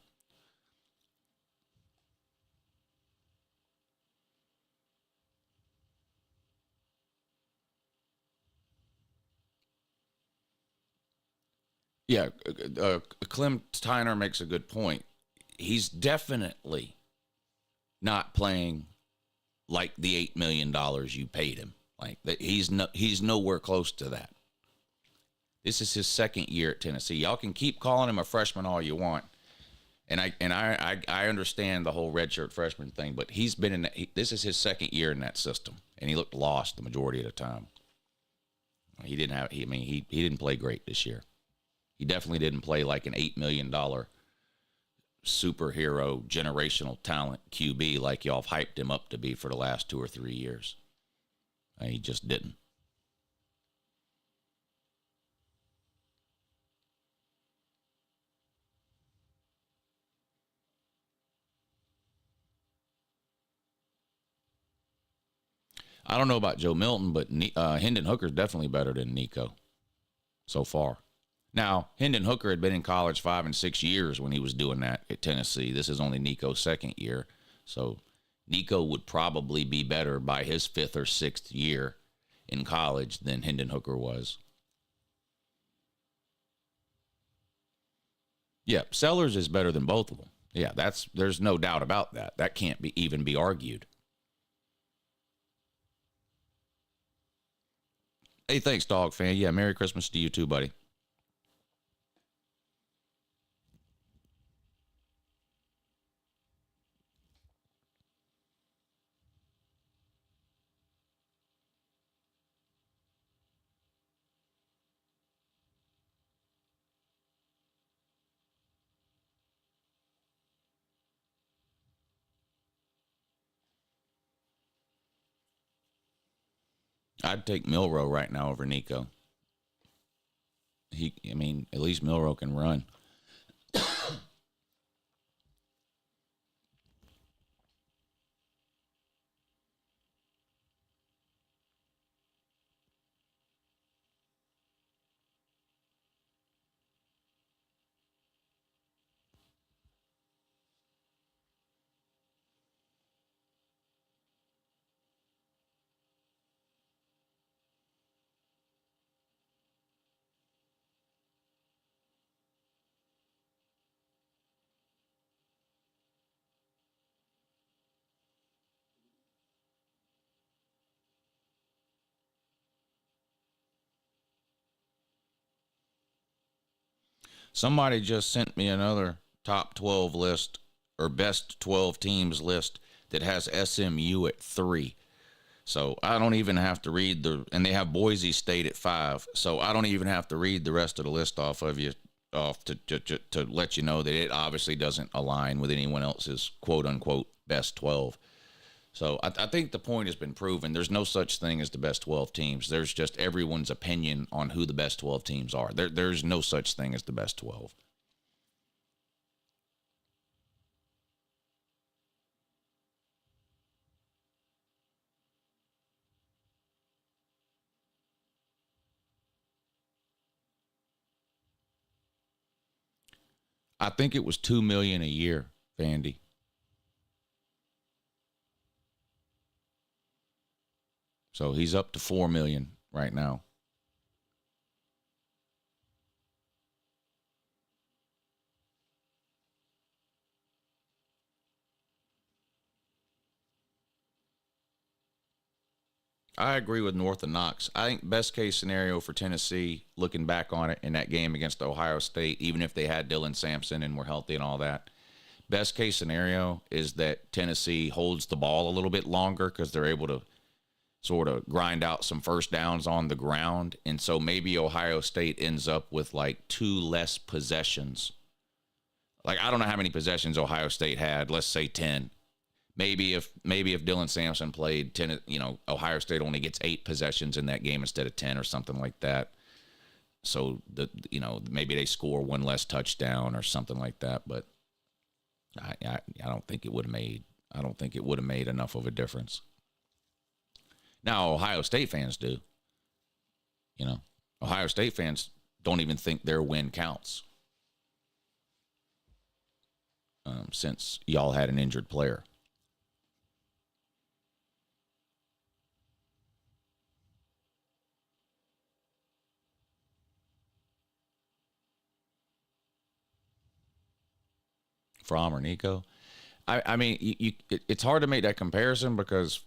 yeah, Clem Tyner makes a good point. He's definitely not playing like the $8 million you paid him. Like that, he's nowhere close to that. This is his second year at Tennessee. Y'all can keep calling him a freshman all you want, and I understand the whole redshirt freshman thing, but he's been in. This is his second year in that system, and he looked lost the majority of the time. He didn't play great this year. He definitely didn't play like an $8 million superhero generational talent QB like y'all have hyped him up to be for the last 2 or 3 years. He just didn't. I don't know about Joe Milton, but Hendon Hooker's definitely better than Nico so far. Now, Hendon Hooker had been in college 5 and 6 years when he was doing that at Tennessee. This is only Nico's second year. So Nico would probably be better by his 5th or 6th year in college than Hendon Hooker was. Yeah, Sellers is better than both of them. Yeah, there's no doubt about that. That can't even be argued. Hey, thanks, dog fan. Yeah, Merry Christmas to you too, buddy. I'd take Milroe right now over Nico. At least Milroe can run. Somebody just sent me another top 12 list or best 12 teams list that has SMU at 3. So I don't even have to read and they have Boise State at 5. So I don't even have to read the rest of the list off to let you know that it obviously doesn't align with anyone else's quote unquote best 12. So I think the point has been proven. There's no such thing as the best 12 teams. There's just everyone's opinion on who the best 12 teams are. There's no such thing as the best 12. I think it was $2 million a year, Vandy. So he's up to $4 million right now. I agree with North and Knox. I think best case scenario for Tennessee, looking back on it in that game against Ohio State, even if they had Dylan Sampson and were healthy and all that, best case scenario is that Tennessee holds the ball a little bit longer because they're able to sort of grind out some first downs on the ground. And so maybe Ohio State ends up with like 2 less possessions. Like, I don't know how many possessions Ohio State had. Let's say 10. Maybe if Dylan Sampson played 10, Ohio State only gets 8 possessions in that game instead of 10 or something like that. So maybe they score 1 less touchdown or something like that. But I don't think it would have made. I don't think it would have made enough of a difference. Now Ohio State fans do. Ohio State fans don't even think their win counts. Since y'all had an injured player. Fromm or Nico. I mean, it's hard to make that comparison because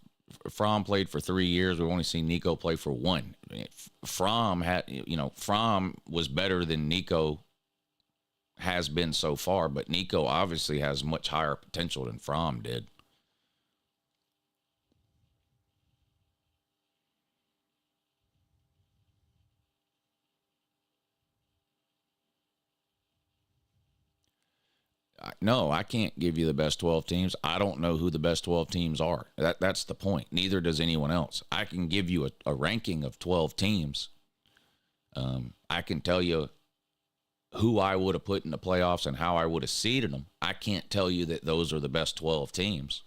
Fromm played for 3 years. We've only seen Nico play for 1. Fromm was better than Nico has been so far, but Nico obviously has much higher potential than Fromm did. No, I can't give you the best 12 teams. I don't know who the best 12 teams are. That's the point. Neither does anyone else. I can give you a ranking of 12 teams. I can tell you who I would have put in the playoffs and how I would have seeded them. I can't tell you that those are the best 12 teams.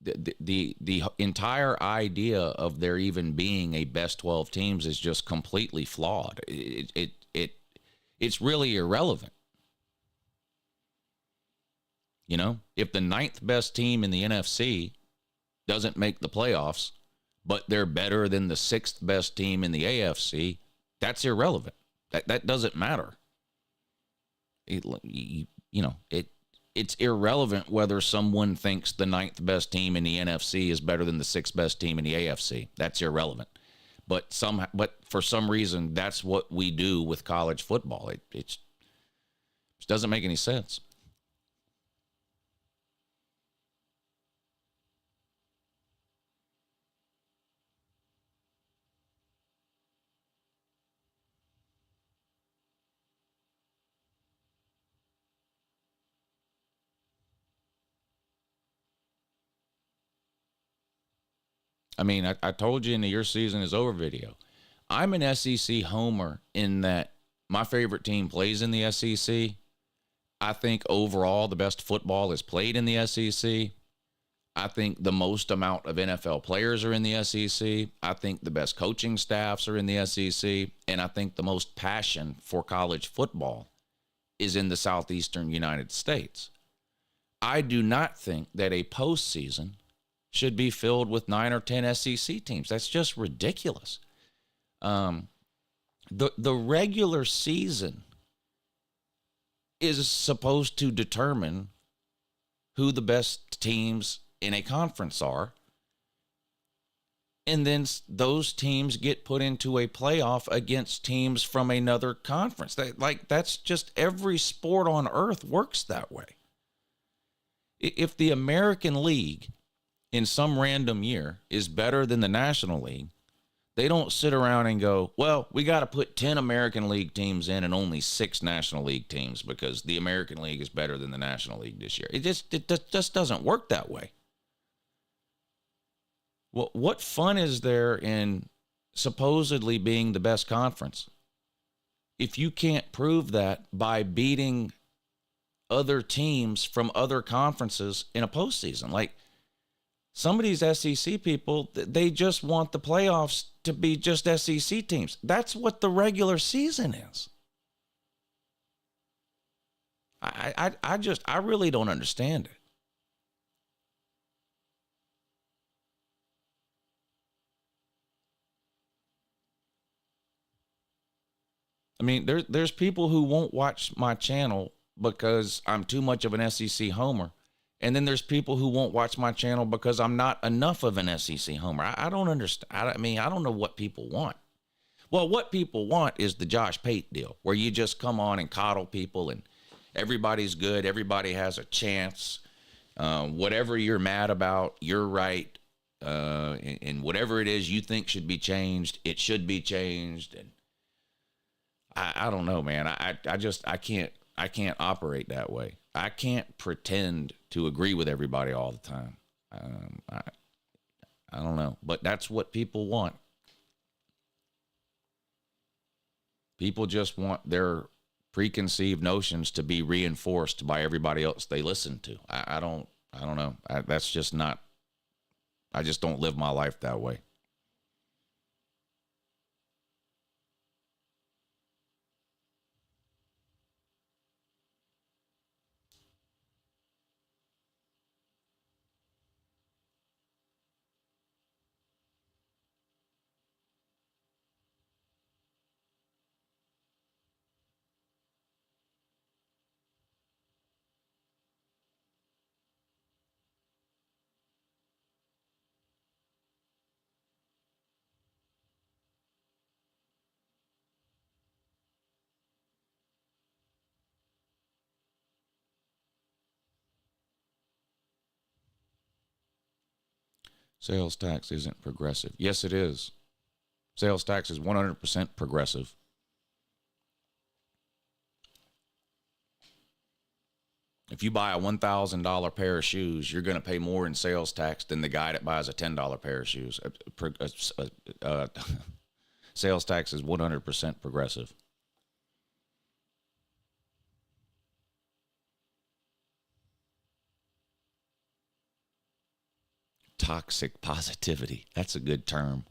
The entire idea of there even being a best 12 teams is just completely flawed. It's really irrelevant. If the 9th best team in the NFC doesn't make the playoffs, but they're better than the 6th best team in the AFC, that's irrelevant. That doesn't matter. It's irrelevant whether someone thinks the 9th best team in the NFC is better than the 6th best team in the AFC. That's irrelevant. But for some reason, that's what we do with college football. It doesn't make any sense. I mean, I told you in the Your Season is Over video. I'm an SEC homer in that my favorite team plays in the SEC. I think overall the best football is played in the SEC. I think the most amount of NFL players are in the SEC. I think the best coaching staffs are in the SEC. And I think the most passion for college football is in the southeastern United States. I do not think that a postseason should be filled with 9 or 10 SEC teams. That's just ridiculous. The regular season is supposed to determine who the best teams in a conference are. And then those teams get put into a playoff against teams from another conference. That's just every sport on earth works that way. If the American League in some random year is better than the National League, they don't sit around and go, well, we got to put 10 American League teams in and only 6 National League teams because the American League is better than the National League this year. It just doesn't work that way. Well, what fun is there in supposedly being the best conference if you can't prove that by beating other teams from other conferences in a postseason? Like, some of these SEC people, they just want the playoffs to be just SEC teams. That's what the regular season is. I really don't understand it. I mean, there's people who won't watch my channel because I'm too much of an SEC homer. And then there's people who won't watch my channel because I'm not enough of an SEC homer. I don't understand. I mean, I don't know what people want. Well, what people want is the Josh Pate deal, where you just come on and coddle people and everybody's good. Everybody has a chance. Whatever you're mad about, you're right. And whatever it is you think should be changed, it should be changed. And I don't know, man. I can't operate that way. I can't pretend to agree with everybody all the time. I don't know, but that's what people want. People just want their preconceived notions to be reinforced by everybody else they listen to. I don't know. That's just not, I just don't live my life that way. Sales tax isn't progressive. Yes, it is. Sales tax is 100% progressive. If you buy a $1,000 pair of shoes, you're going to pay more in sales tax than the guy that buys a $10 pair of shoes. Sales tax is 100% progressive. Toxic positivity. That's a good term.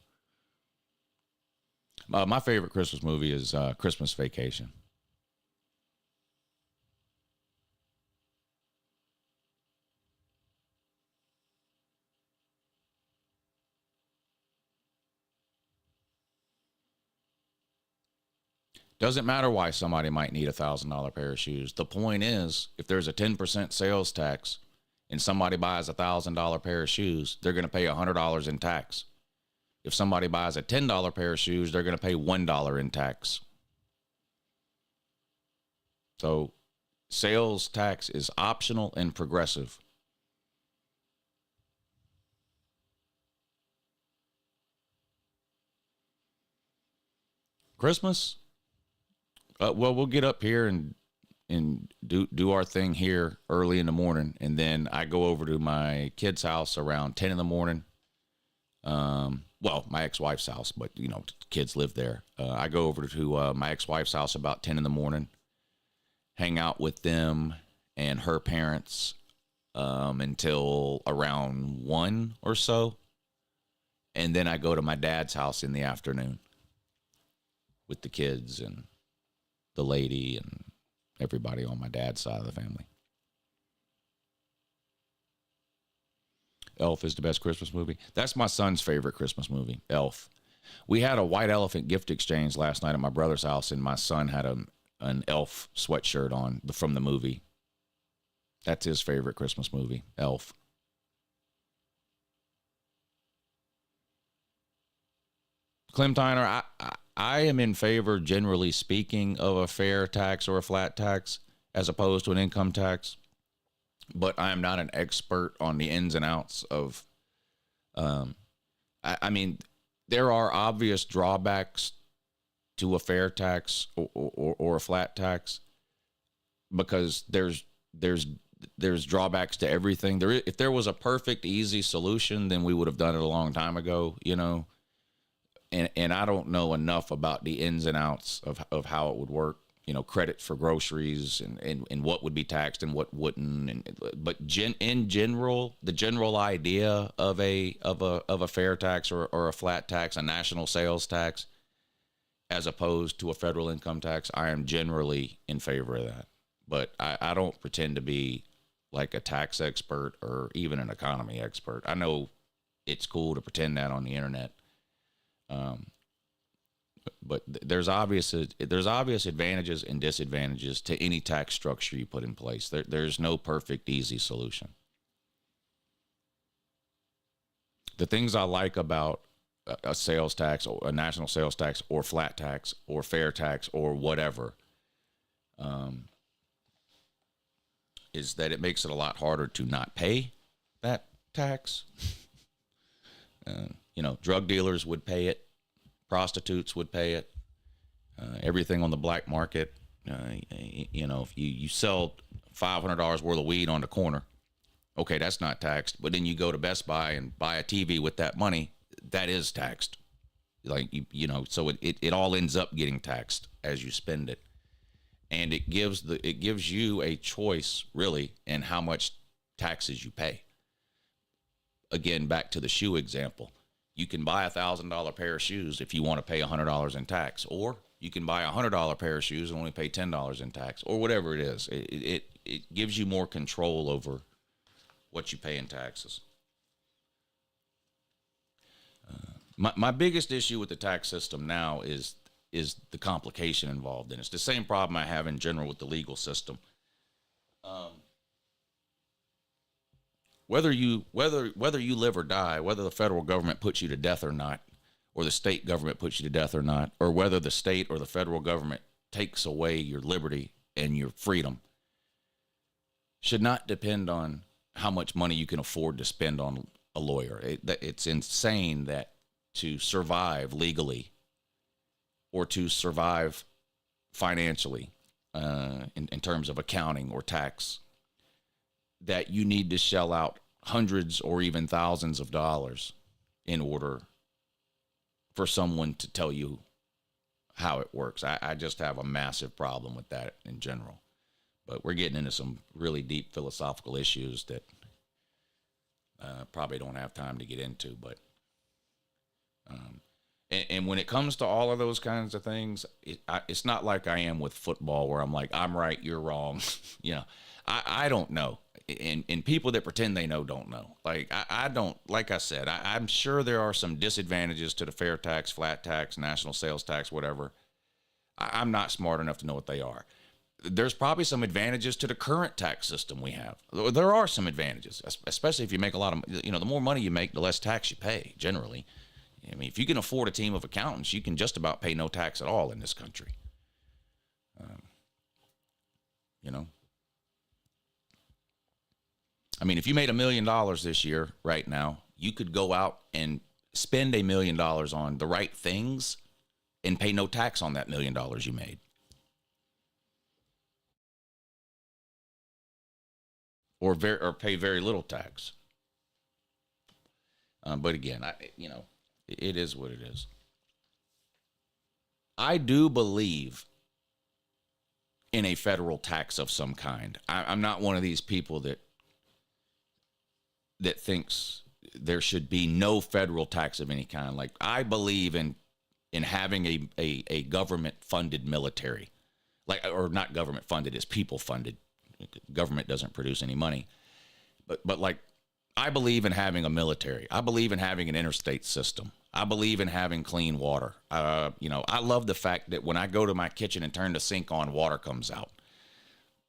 My favorite Christmas movie is Christmas Vacation. Doesn't matter why somebody might need a $1,000 pair of shoes. The point is, if there's a 10% sales tax and somebody buys a $1,000 pair of shoes, they're going to pay $100 in tax. If somebody buys a $10 pair of shoes, they're going to pay $1 in tax. So sales tax is optional and progressive. Christmas? Well, we'll get up here and do our thing here early in the morning, and then I go over to my kid's house around 10 in the morning. Well, my ex-wife's house, but you know, kids live there. I go over to my ex-wife's house about 10 in the morning, hang out with them and her parents until around 1 or so, and then I go to my dad's house in the afternoon with the kids and the lady and everybody on my dad's side of the family. Elf is the best Christmas movie. That's my son's favorite Christmas movie, Elf. We had a white elephant gift exchange last night at my brother's house, and my son had an Elf sweatshirt on from the movie. That's his favorite Christmas movie, Elf. Clem Tyner, I am in favor, generally speaking, of a fair tax or a flat tax as opposed to an income tax. But I am not an expert on the ins and outs of, I mean, there are obvious drawbacks to a fair tax or a flat tax because there's drawbacks to everything. If there was a perfect, easy solution, then we would have done it a long time ago, you know. And I don't know enough about the ins and outs of how it would work, you know, credit for groceries and what would be taxed and what wouldn't. But in general, the general idea of a fair tax or a flat tax, a national sales tax, as opposed to a federal income tax, I am generally in favor of that. But I don't pretend to be like a tax expert or even an economy expert. I know it's cool to pretend that on the internet. But there's obvious advantages and disadvantages to any tax structure you put in place. There's no perfect, easy solution. The things I like about a sales tax or a national sales tax or flat tax or fair tax or whatever is that it makes it a lot harder to not pay that tax. Drug dealers would pay it. Prostitutes would pay it. Everything on the black market. If you sell $500 worth of weed on the corner, okay, that's not taxed. But then you go to Best Buy and buy a TV with that money, that is taxed. So it all ends up getting taxed as you spend it. And it gives you a choice, really, in how much taxes you pay. Again, back to the shoe example. You can buy $1,000 pair of shoes if you want to pay $100 in tax, or you can buy a $100 pair of shoes and only pay $10 in tax, or whatever it is. It gives you more control over what you pay in taxes. My biggest issue with the tax system now is the complication involved in it. It's the same problem I have in general with the legal system. Whether you live or die, whether the federal government puts you to death or not, or the state government puts you to death or not, or whether the state or the federal government takes away your liberty and your freedom, should not depend on how much money you can afford to spend on a lawyer. It's insane that to survive legally or to survive financially in terms of accounting or tax, that you need to shell out hundreds or even thousands of dollars in order for someone to tell you how it works. I just have a massive problem with that in general. But we're getting into some really deep philosophical issues that probably don't have time to get into. But and when it comes to all of those kinds of things, it's not like I am with football where I'm like, I'm right, you're wrong. I don't know. And people that pretend they know don't know. Like, I don't, like I said, I'm sure there are some disadvantages to the fair tax, flat tax, national sales tax, whatever. I'm not smart enough to know what they are. There's probably some advantages to the current tax system we have. There are some advantages, especially if you make a lot of, the more money you make, the less tax you pay, generally. I mean, if you can afford a team of accountants, you can just about pay no tax at all in this country. I mean, if you made $1 million this year, right now, you could go out and spend $1 million on the right things and pay no tax on that $1 million you made. Or pay very little tax. But again, it is what it is. I do believe in a federal tax of some kind. I'm not one of these people that thinks there should be no federal tax of any kind. Like, I believe in having a government-funded military. Or not government-funded, it's people-funded. Government doesn't produce any money. But like, I believe in having a military. I believe in having an interstate system. I believe in having clean water. I love the fact that when I go to my kitchen and turn the sink on, water comes out.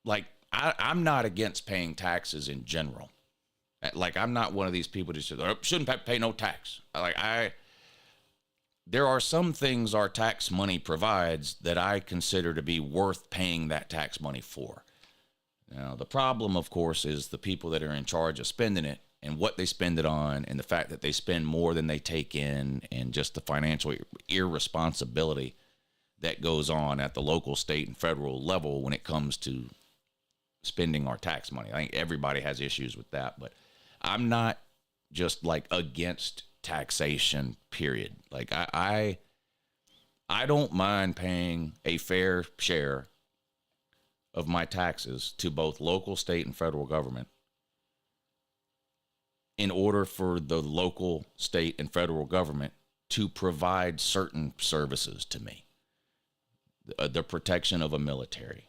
Like, I'm not against paying taxes in general. Like, I'm not one of these people that shouldn't pay no tax. There are some things our tax money provides that I consider to be worth paying that tax money for. Now, the problem, of course, is the people that are in charge of spending it and what they spend it on, and the fact that they spend more than they take in, and just the financial irresponsibility that goes on at the local, state, and federal level when it comes to spending our tax money. I think everybody has issues with that, but I'm not just like against taxation, period. Like, I don't mind paying a fair share of my taxes to both local, state, and federal government in order for the local, state, and federal government to provide certain services to me. The protection of a military,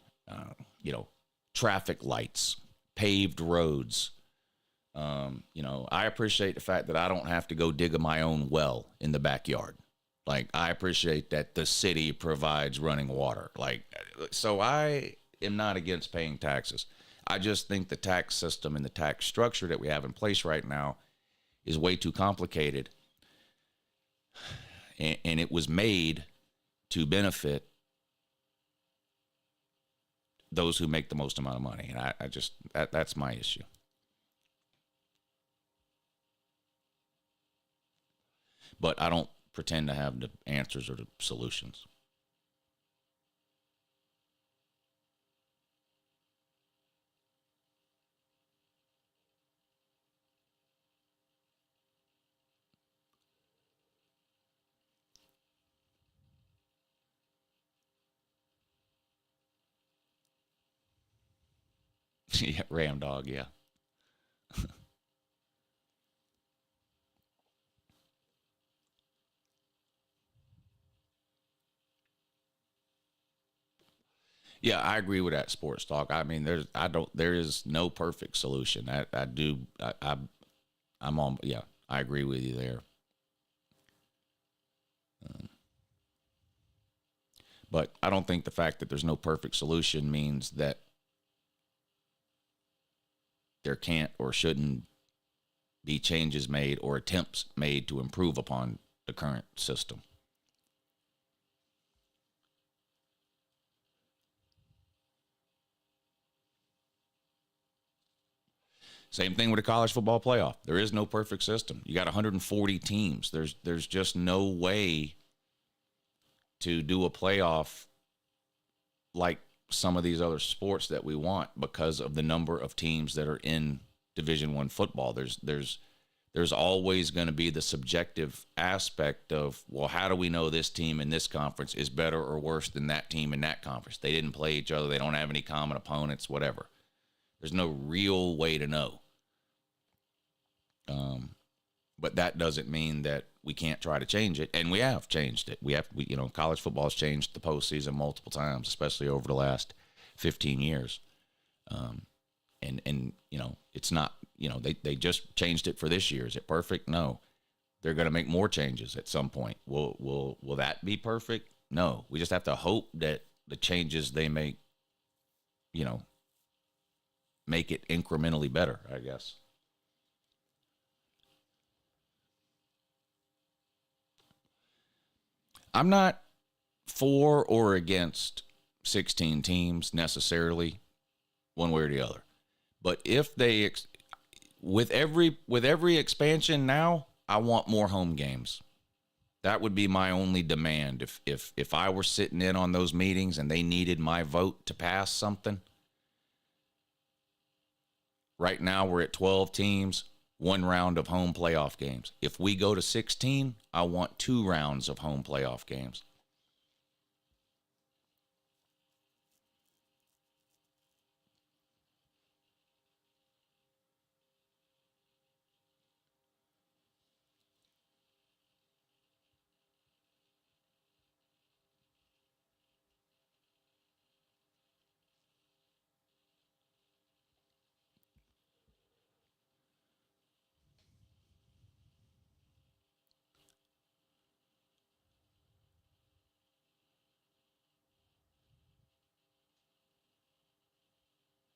traffic lights, paved roads. I appreciate the fact that I don't have to go dig my own well in the backyard. Like, I appreciate that the city provides running water. So I am not against paying taxes. I just think the tax system and the tax structure that we have in place right now is way too complicated. And it was made to benefit those who make the most amount of money. And I just, that's my issue. But I don't pretend to have the answers or the solutions. Yeah, Ram Dog, yeah. Yeah, I agree with that, sports talk. I mean, there is no perfect solution. I'm on. Yeah, I agree with you there. But I don't think the fact that there's no perfect solution means that there can't or shouldn't be changes made or attempts made to improve upon the current system. Same thing with the college football playoff. There is no perfect system. You got 140 teams. There's just no way to do a playoff like some of these other sports that we want because of the number of teams that are in Division I football. There's always going to be the subjective aspect of, well, how do we know this team in this conference is better or worse than that team in that conference? They didn't play each other. They don't have any common opponents, whatever. There's no real way to know. But that doesn't mean that we can't try to change it, and we have changed it. College football has changed the postseason multiple times, especially over the last 15 years. And it's not, they just changed it for this year. Is it perfect? No. They're going to make more changes at some point. Will that be perfect? No. We just have to hope that the changes they make, make it incrementally better, I guess. I'm not for or against 16 teams necessarily, one way or the other. But if they, with every expansion now, I want more home games. That would be my only demand. If I were sitting in on those meetings and they needed my vote to pass something. Right now we're at 12 teams, one round of home playoff games. If we go to 16, I want 2 rounds of home playoff games.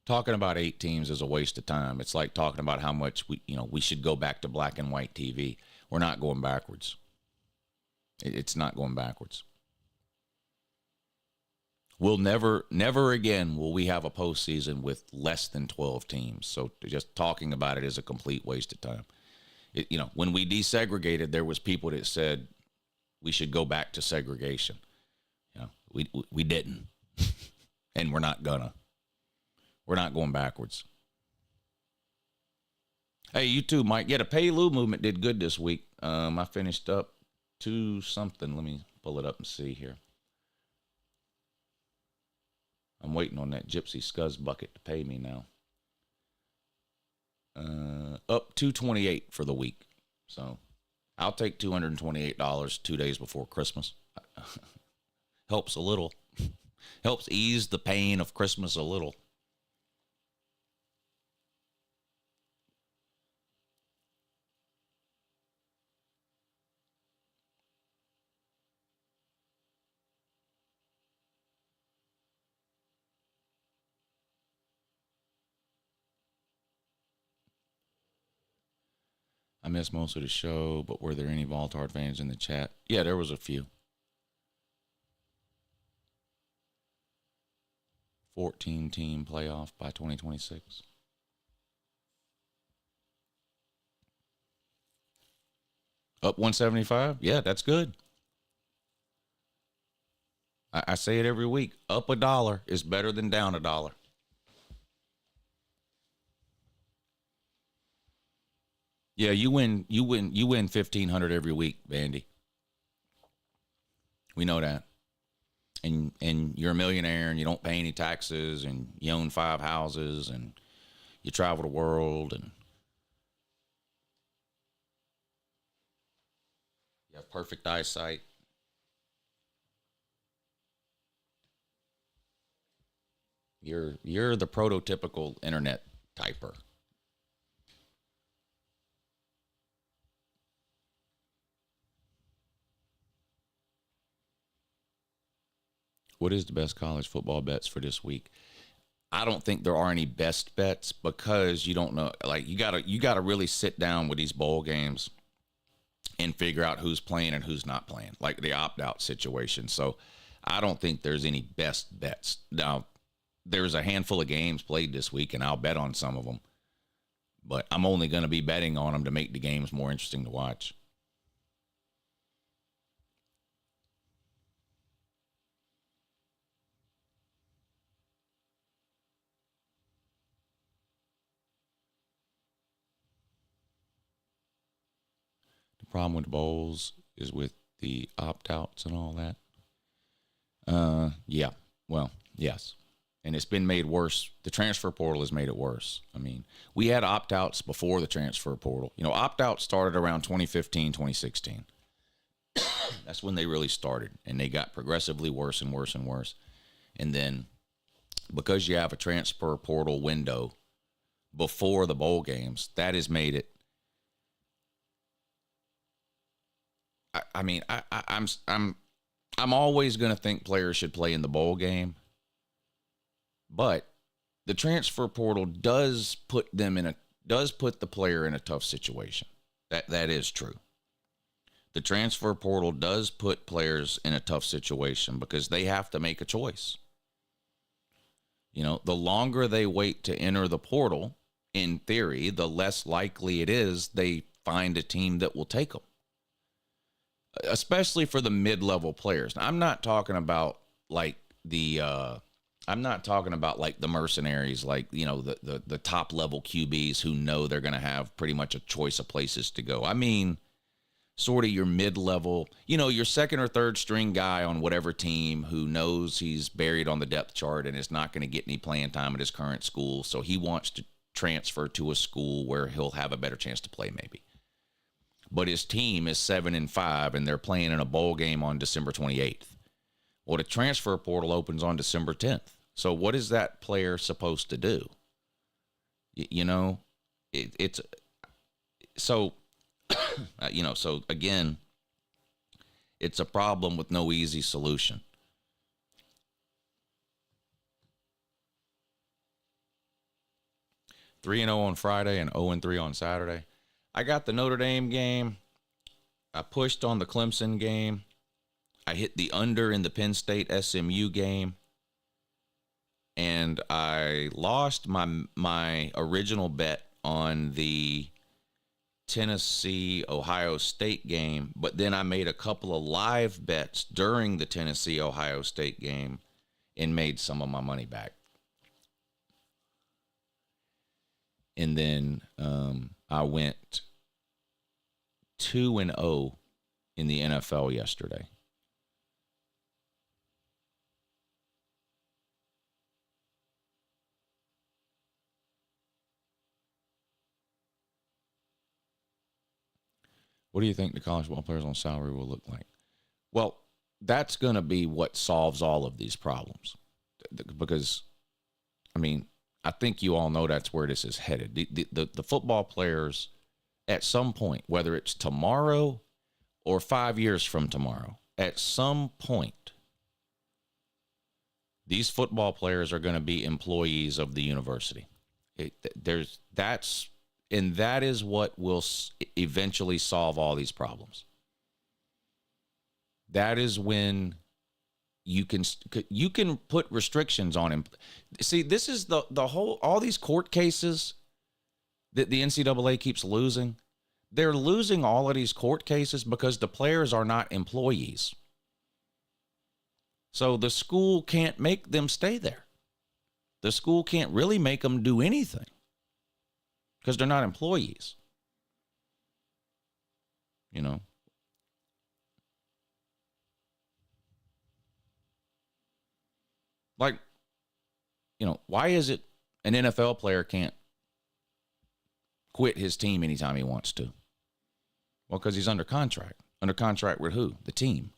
Talking about 8 teams is a waste of time. It's like talking about how much we should go back to black and white TV. We're not going backwards. It's not going backwards. We'll never again will we have a postseason with less than 12 teams. So just talking about it is a complete waste of time. When we desegregated, there was people that said we should go back to segregation. We didn't, and we're not gonna. We're not going backwards. Hey, you too, Mike. Yeah, the Pay Lou movement did good this week. I finished up 2 something. Let me pull it up and see here. I'm waiting on that Gypsy Scuzz bucket to pay me now. Up $228 for the week. So I'll take $228 2 days before Christmas. Helps a little. Helps ease the pain of Christmas a little. I missed most of the show, but were there any Voltard fans in the chat? Yeah, there was a few. 14-team playoff by 2026. Up 175? Yeah, that's good. I say it every week. Up $1 is better than down $1. Yeah, you win 1,500 every week, Bandy. We know that. And you're a millionaire and you don't pay any taxes and you own 5 houses and you travel the world and you have perfect eyesight. You're the prototypical internet typer. What is the best college football bets for this week? I don't think there are any best bets because you don't know. Like you gotta really sit down with these bowl games and figure out who's playing and who's not playing, like the opt-out situation. So I don't think there's any best bets. Now, there's a handful of games played this week, and I'll bet on some of them. But I'm only going to be betting on them to make the games more interesting to watch. The problem with the bowls is with the opt-outs and all that. Yeah. Well, yes. And it's been made worse. The transfer portal has made it worse. I mean, we had opt-outs before the transfer portal. You know, opt-outs started around 2015, 2016. That's when they really started. And they got progressively worse and worse and worse. And then because you have a transfer portal window before the bowl games, that has made it. I'm always going to think players should play in the bowl game. But the transfer portal does put the player in a tough situation. That is true. The transfer portal does put players in a tough situation because they have to make a choice. You know, the longer they wait to enter the portal, in theory, the less likely it is they find a team that will take them. Especially for the mid-level players. Now, I'm not talking about like the mercenaries, like, you know, the top level QBs who know they're going to have pretty much a choice of places to go. I mean, sort of your mid-level, you know, your second or third string guy on whatever team who knows he's buried on the depth chart and is not going to get any playing time at his current school. So he wants to transfer to a school where he'll have a better chance to play maybe. But his team is 7-5 and they're playing in a bowl game on December 28th. Well, the transfer portal opens on December 10th. So what is that player supposed to do? You know, it's so, you know, so again, it's a problem with no easy solution. Three 3-0 on Friday and 0-3 on Saturday. I got the Notre Dame game. I pushed on the Clemson game. I hit the under in the Penn State SMU game. And I lost my original bet on the Tennessee-Ohio State game, but then I made a couple of live bets during the Tennessee-Ohio State game and made some of my money back. And then I went 2-0 in the NFL yesterday. What do you think the college football players on salary will look like? Well, that's going to be what solves all of these problems. Because, I mean, I think you all know that's where this is headed. The football players, at some point, whether it's tomorrow or 5 years from tomorrow, at some point, these football players are going to be employees of the university. that is what will eventually solve all these problems. That is when you can put restrictions on him. See, this is the whole, all these court cases that the NCAA keeps losing. They're losing all of these court cases because the players are not employees. So the school can't make them stay there. The school can't really make them do anything because they're not employees. You know? Like, you know, why is it an NFL player can't quit his team anytime he wants to? Well, because he's under contract. Under contract with who? The team.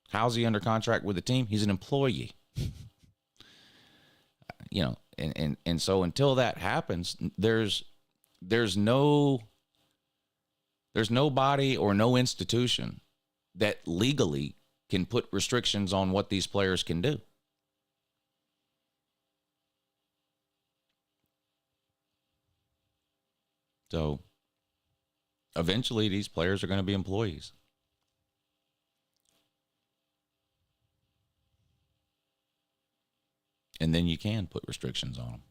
How's he under contract with the team? He's an employee. You know, and so until that happens, there's no body or no institution that legally can put restrictions on what these players can do. So eventually these players are going to be employees. And then you can put restrictions on them.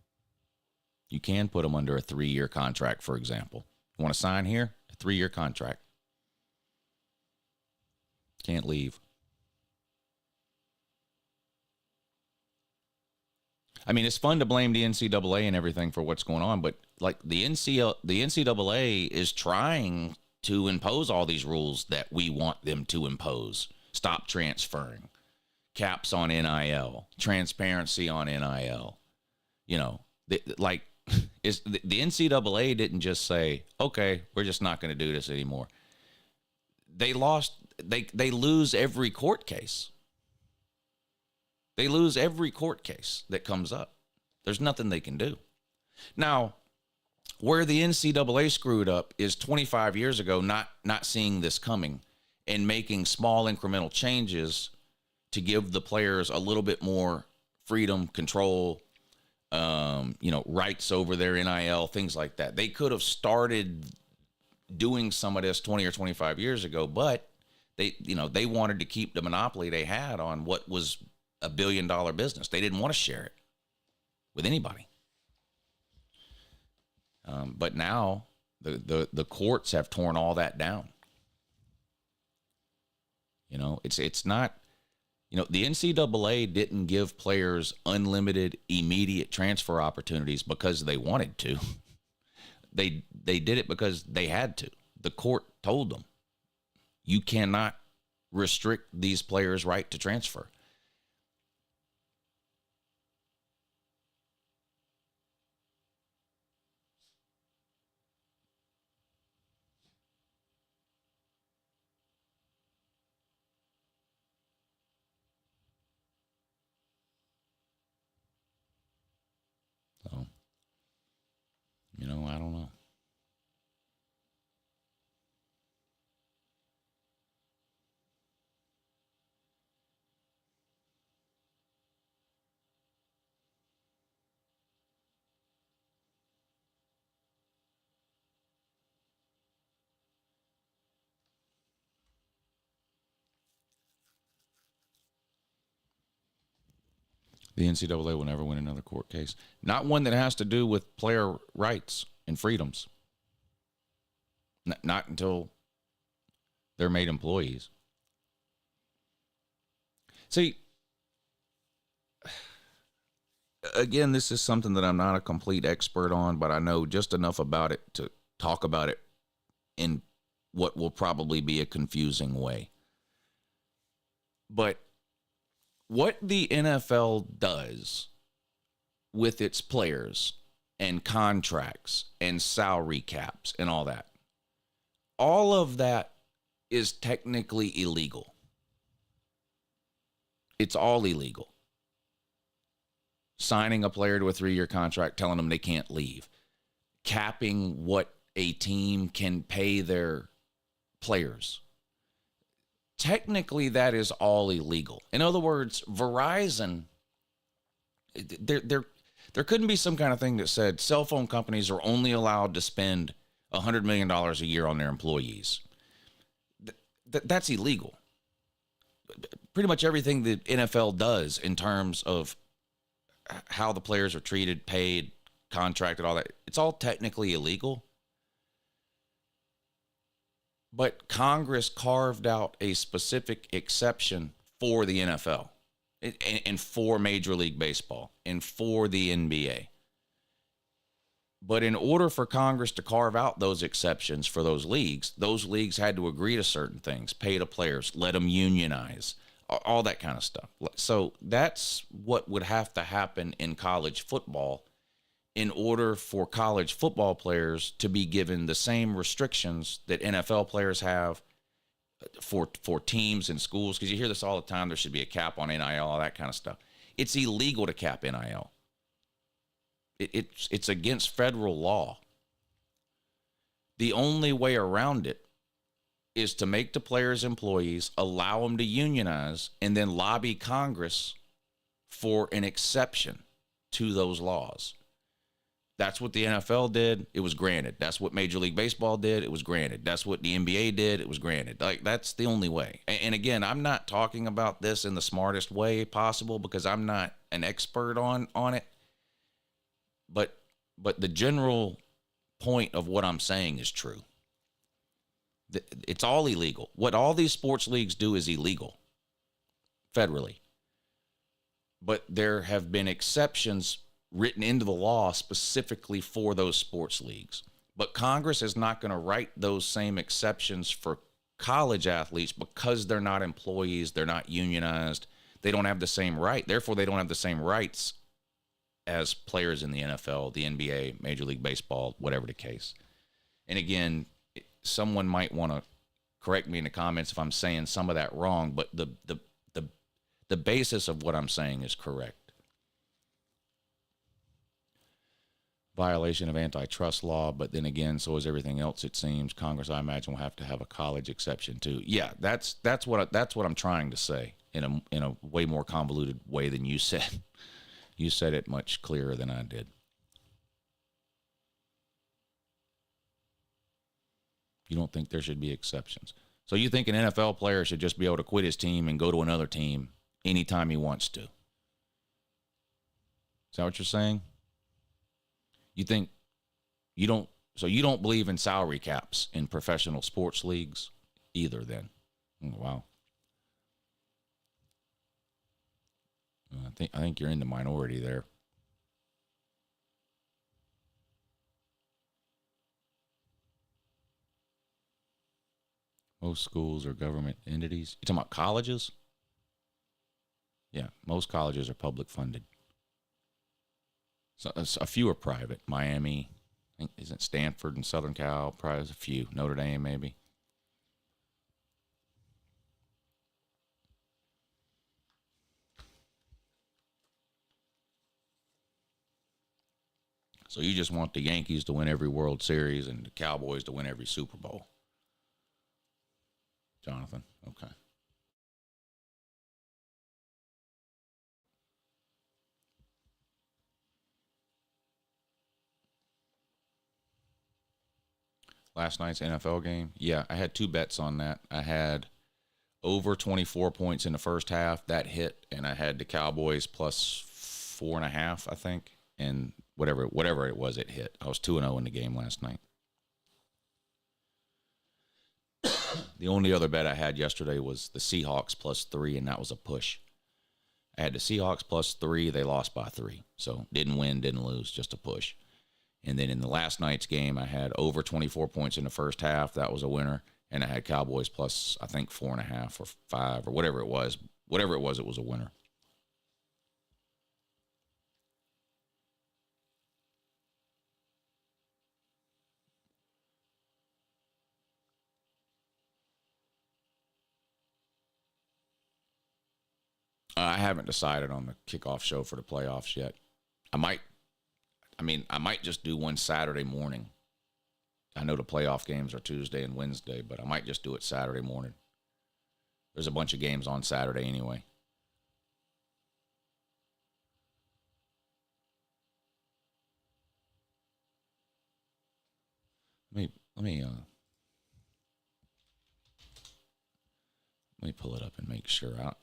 You can put them under a 3-year contract, for example. You want to sign here? A 3-year contract. Can't leave. I mean, it's fun to blame the NCAA and everything for what's going on, but like the NCAA is trying to impose all these rules that we want them to impose. Stop transferring. Caps on NIL, transparency on NIL. You know, the NCAA didn't just say, okay, we're just not going to do this anymore. They lose every court case. They lose every court case that comes up. There's nothing they can do. Now, where the NCAA screwed up is 25 years ago, not seeing this coming and making small incremental changes to give the players a little bit more freedom, control, rights over their NIL, things like that. They could have started doing some of this 20 or 25 years ago, but they wanted to keep the monopoly they had on what was a $1 billion business. They didn't want to share it with anybody. But now the courts have torn all that down. You know, it's not. You know, the NCAA didn't give players unlimited immediate transfer opportunities because they wanted to. They did it because they had to. The court told them, you cannot restrict these players' right to transfer. So, I don't know. The NCAA will never win another court case. Not one that has to do with player rights and freedoms. Not until they're made employees. See, again, this is something that I'm not a complete expert on, but I know just enough about it to talk about it in what will probably be a confusing way. But what the NFL does with its players and contracts and salary caps and all of that is technically illegal. It's all illegal. Signing a player to a 3-year contract, telling them they can't leave. Capping what a team can pay their players. Technically, that is all illegal. In other words, Verizon, There couldn't be some kind of thing that said cell phone companies are only allowed to spend $100 million a year on their employees. That's illegal. Pretty much everything the NFL does in terms of how the players are treated, paid, contracted, all that, it's all technically illegal. But Congress carved out a specific exception for the NFL and for Major League Baseball and for the NBA. But in order for Congress to carve out those exceptions for those leagues had to agree to certain things, pay the players, let them unionize, all that kind of stuff. So that's what would have to happen in college football in order for college football players to be given the same restrictions that NFL players have for teams and schools. Because you hear this all the time, there should be a cap on NIL, all that kind of stuff. It's illegal to cap NIL. It's against federal law. The only way around it is to make the players employees, allow them to unionize, and then lobby Congress for an exception to those laws. That's what the NFL did. It was granted. That's what Major League Baseball did. It was granted. That's what the NBA did. It was granted. Like, that's the only way. And again, I'm not talking about this in the smartest way possible because I'm not an expert on it. But the general point of what I'm saying is true. It's all illegal. What all these sports leagues do is illegal federally. But there have been exceptions written into the law specifically for those sports leagues. But Congress is not going to write those same exceptions for college athletes because they're not employees, they're not unionized, they don't have the same right. Therefore, they don't have the same rights as players in the NFL, the NBA, Major League Baseball, whatever the case. And again, someone might want to correct me in the comments if I'm saying some of that wrong, but the basis of what I'm saying is correct. Violation of antitrust law, but then again, so is everything else. It seems Congress, I imagine, will have to have a college exception too. Yeah, that's what I'm trying to say in a way more convoluted way than you said. You said it much clearer than I did. You don't think there should be exceptions. So you think an NFL player should just be able to quit his team and go to another team anytime he wants to? Is that what you're saying? You think you don't believe in salary caps in professional sports leagues either then? Oh, wow. I think you're in the minority there. Most schools are government entities. You talking about colleges? Yeah, most colleges are public funded. So a few are private. Miami, I think, isn't Stanford and Southern Cal? Probably a few. Notre Dame, maybe. So you just want the Yankees to win every World Series and the Cowboys to win every Super Bowl. Jonathan, okay. Last night's NFL game, yeah, I had two bets on that. I had over 24 points in the first half. That hit, and I had the Cowboys plus 4.5, I think, and whatever it was, it hit. I was 2-0 in the game last night. The only other bet I had yesterday was the Seahawks plus 3, and that was a push. I had the Seahawks plus 3. They lost by 3. So didn't win, didn't lose, just a push. And then in the last night's game, I had over 24 points in the first half. That was a winner. And I had Cowboys plus, I think, 4.5 or 5 or whatever it was. Whatever it was a winner. I haven't decided on the kickoff show for the playoffs yet. I might just do one Saturday morning. I know the playoff games are Tuesday and Wednesday, but I might just do it Saturday morning. There's a bunch of games on Saturday anyway. let me pull it up and make sure. I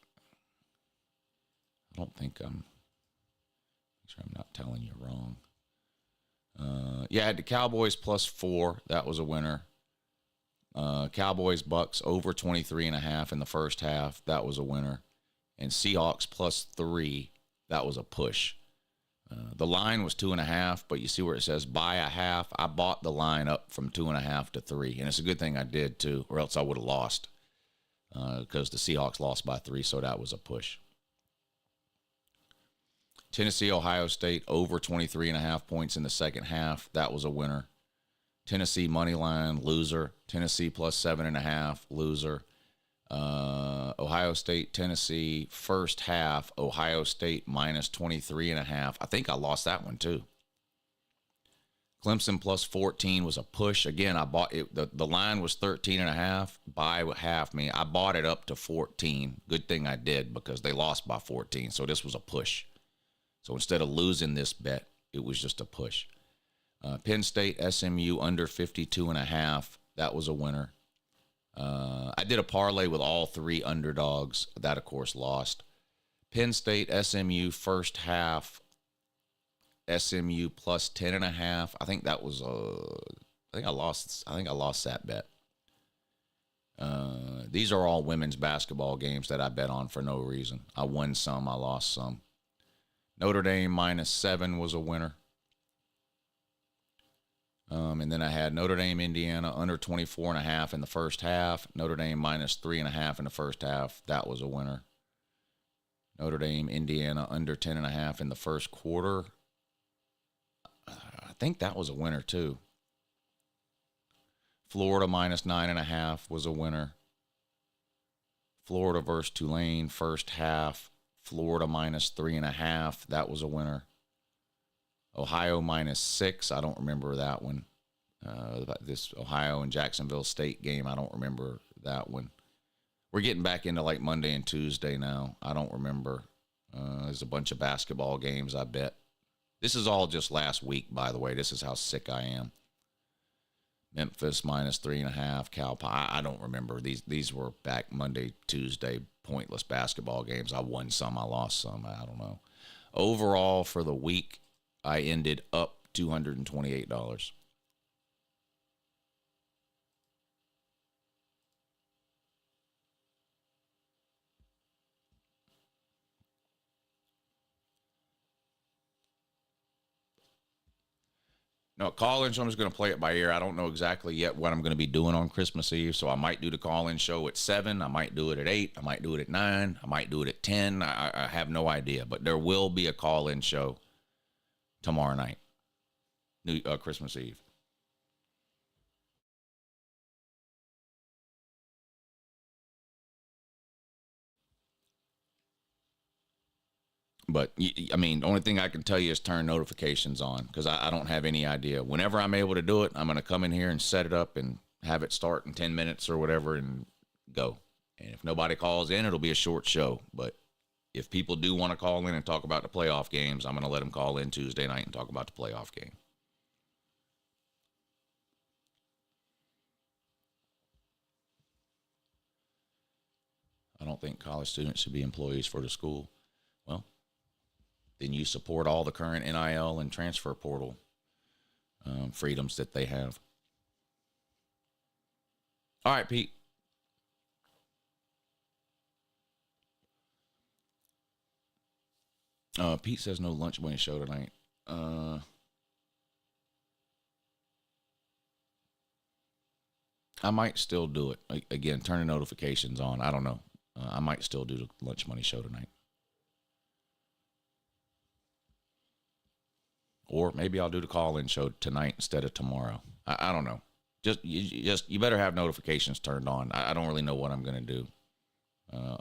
don't think I'm not telling you wrong. Yeah, I had the Cowboys +4. That was a winner. Cowboys Bucks over 23.5 in the first half. That was a winner. And Seahawks +3. That was a push. The line was 2.5, but you see where it says buy a half. I bought the line up from 2.5 to 3, and it's a good thing I did too, or else I would have lost because the Seahawks lost by 3, so that was a push. Tennessee, Ohio State over 23.5 points in the second half. That was a winner. Tennessee money line, loser. Tennessee +7.5, loser. Ohio State, Tennessee, first half, Ohio State -23.5. I think I lost that one too. Clemson +14 was a push. Again, I bought it. The line was 13.5. Buy half me. I bought it up to 14. Good thing I did because they lost by 14. So this was a push. So instead of losing this bet, it was just a push. Penn State, SMU under 52.5. That was a winner. I did a parlay with all 3 underdogs. That, of course, lost. Penn State, SMU, first half, SMU +10.5. I think that was I think I lost that bet. These are all women's basketball games that I bet on for no reason. I won some, I lost some. Notre Dame -7 was a winner. And then I had Notre Dame, Indiana, under 24.5 in the first half. Notre Dame -3.5 in the first half. That was a winner. Notre Dame, Indiana, under 10.5 in the first quarter. I think that was a winner, too. Florida -9.5 was a winner. Florida versus Tulane, first half. Florida -3.5. That was a winner. Ohio -6. I don't remember that one. This Ohio and Jacksonville State game, I don't remember that one. We're getting back into like Monday and Tuesday now. I don't remember. There's a bunch of basketball games, I bet. This is all just last week, by the way. This is how sick I am. Memphis -3.5. Cal. I don't remember. These were back Monday, Tuesday, pointless basketball games. I won some. I lost some. I don't know. Overall, for the week, I ended up $228. No, call-in show, I'm just going to play it by ear. I don't know exactly yet what I'm going to be doing on Christmas Eve, so I might do the call-in show at 7. I might do it at 8. I might do it at 9. I might do it at 10. I have no idea, but there will be a call-in show tomorrow night, Christmas Eve. But, I mean, the only thing I can tell you is turn notifications on because I don't have any idea. Whenever I'm able to do it, I'm going to come in here and set it up and have it start in 10 minutes or whatever and go. And if nobody calls in, it'll be a short show. But if people do want to call in and talk about the playoff games, I'm going to let them call in Tuesday night and talk about the playoff game. I don't think college students should be employees for the school. Well, then you support all the current NIL and transfer portal freedoms that they have. All right, Pete. Pete says no lunch money show tonight. I might still do it. Again, turn the notifications on. I don't know. I might still do the lunch money show tonight. Or maybe I'll do the call-in show tonight instead of tomorrow. I don't know. You better have notifications turned on. I don't really know what I'm going to do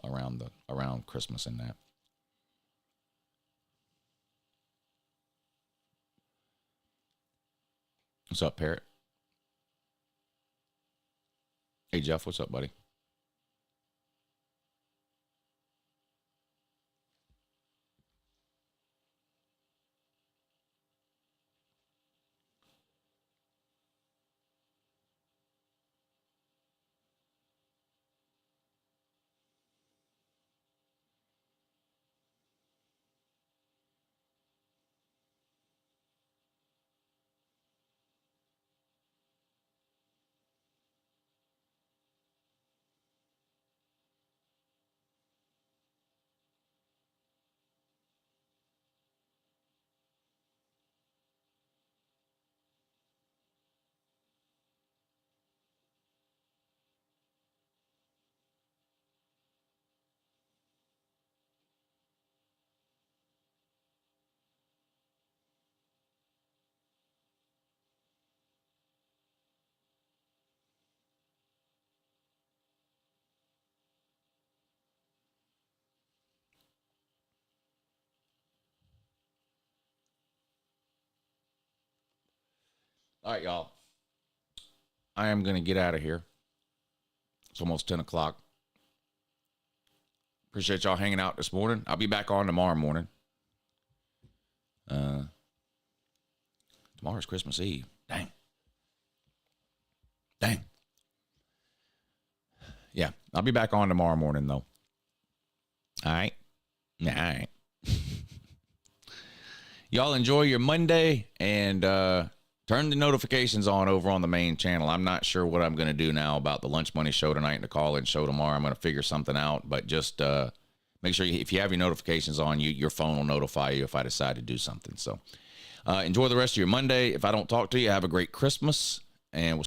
around Christmas and that. What's up, Parrot? Hey, Jeff, what's up, buddy? All right, y'all. I am going to get out of here. It's almost 10 o'clock. Appreciate y'all hanging out this morning. I'll be back on tomorrow morning. Tomorrow's Christmas Eve. Dang. Yeah, I'll be back on tomorrow morning, though. All right. Y'all enjoy your Monday, and turn the notifications on over on the main channel. I'm not sure what I'm going to do now about the Lunch Money show tonight and the call-in show tomorrow. I'm going to figure something out, but just make sure if you have your notifications on, your phone will notify you if I decide to do something. So enjoy the rest of your Monday. If I don't talk to you, have a great Christmas, and we'll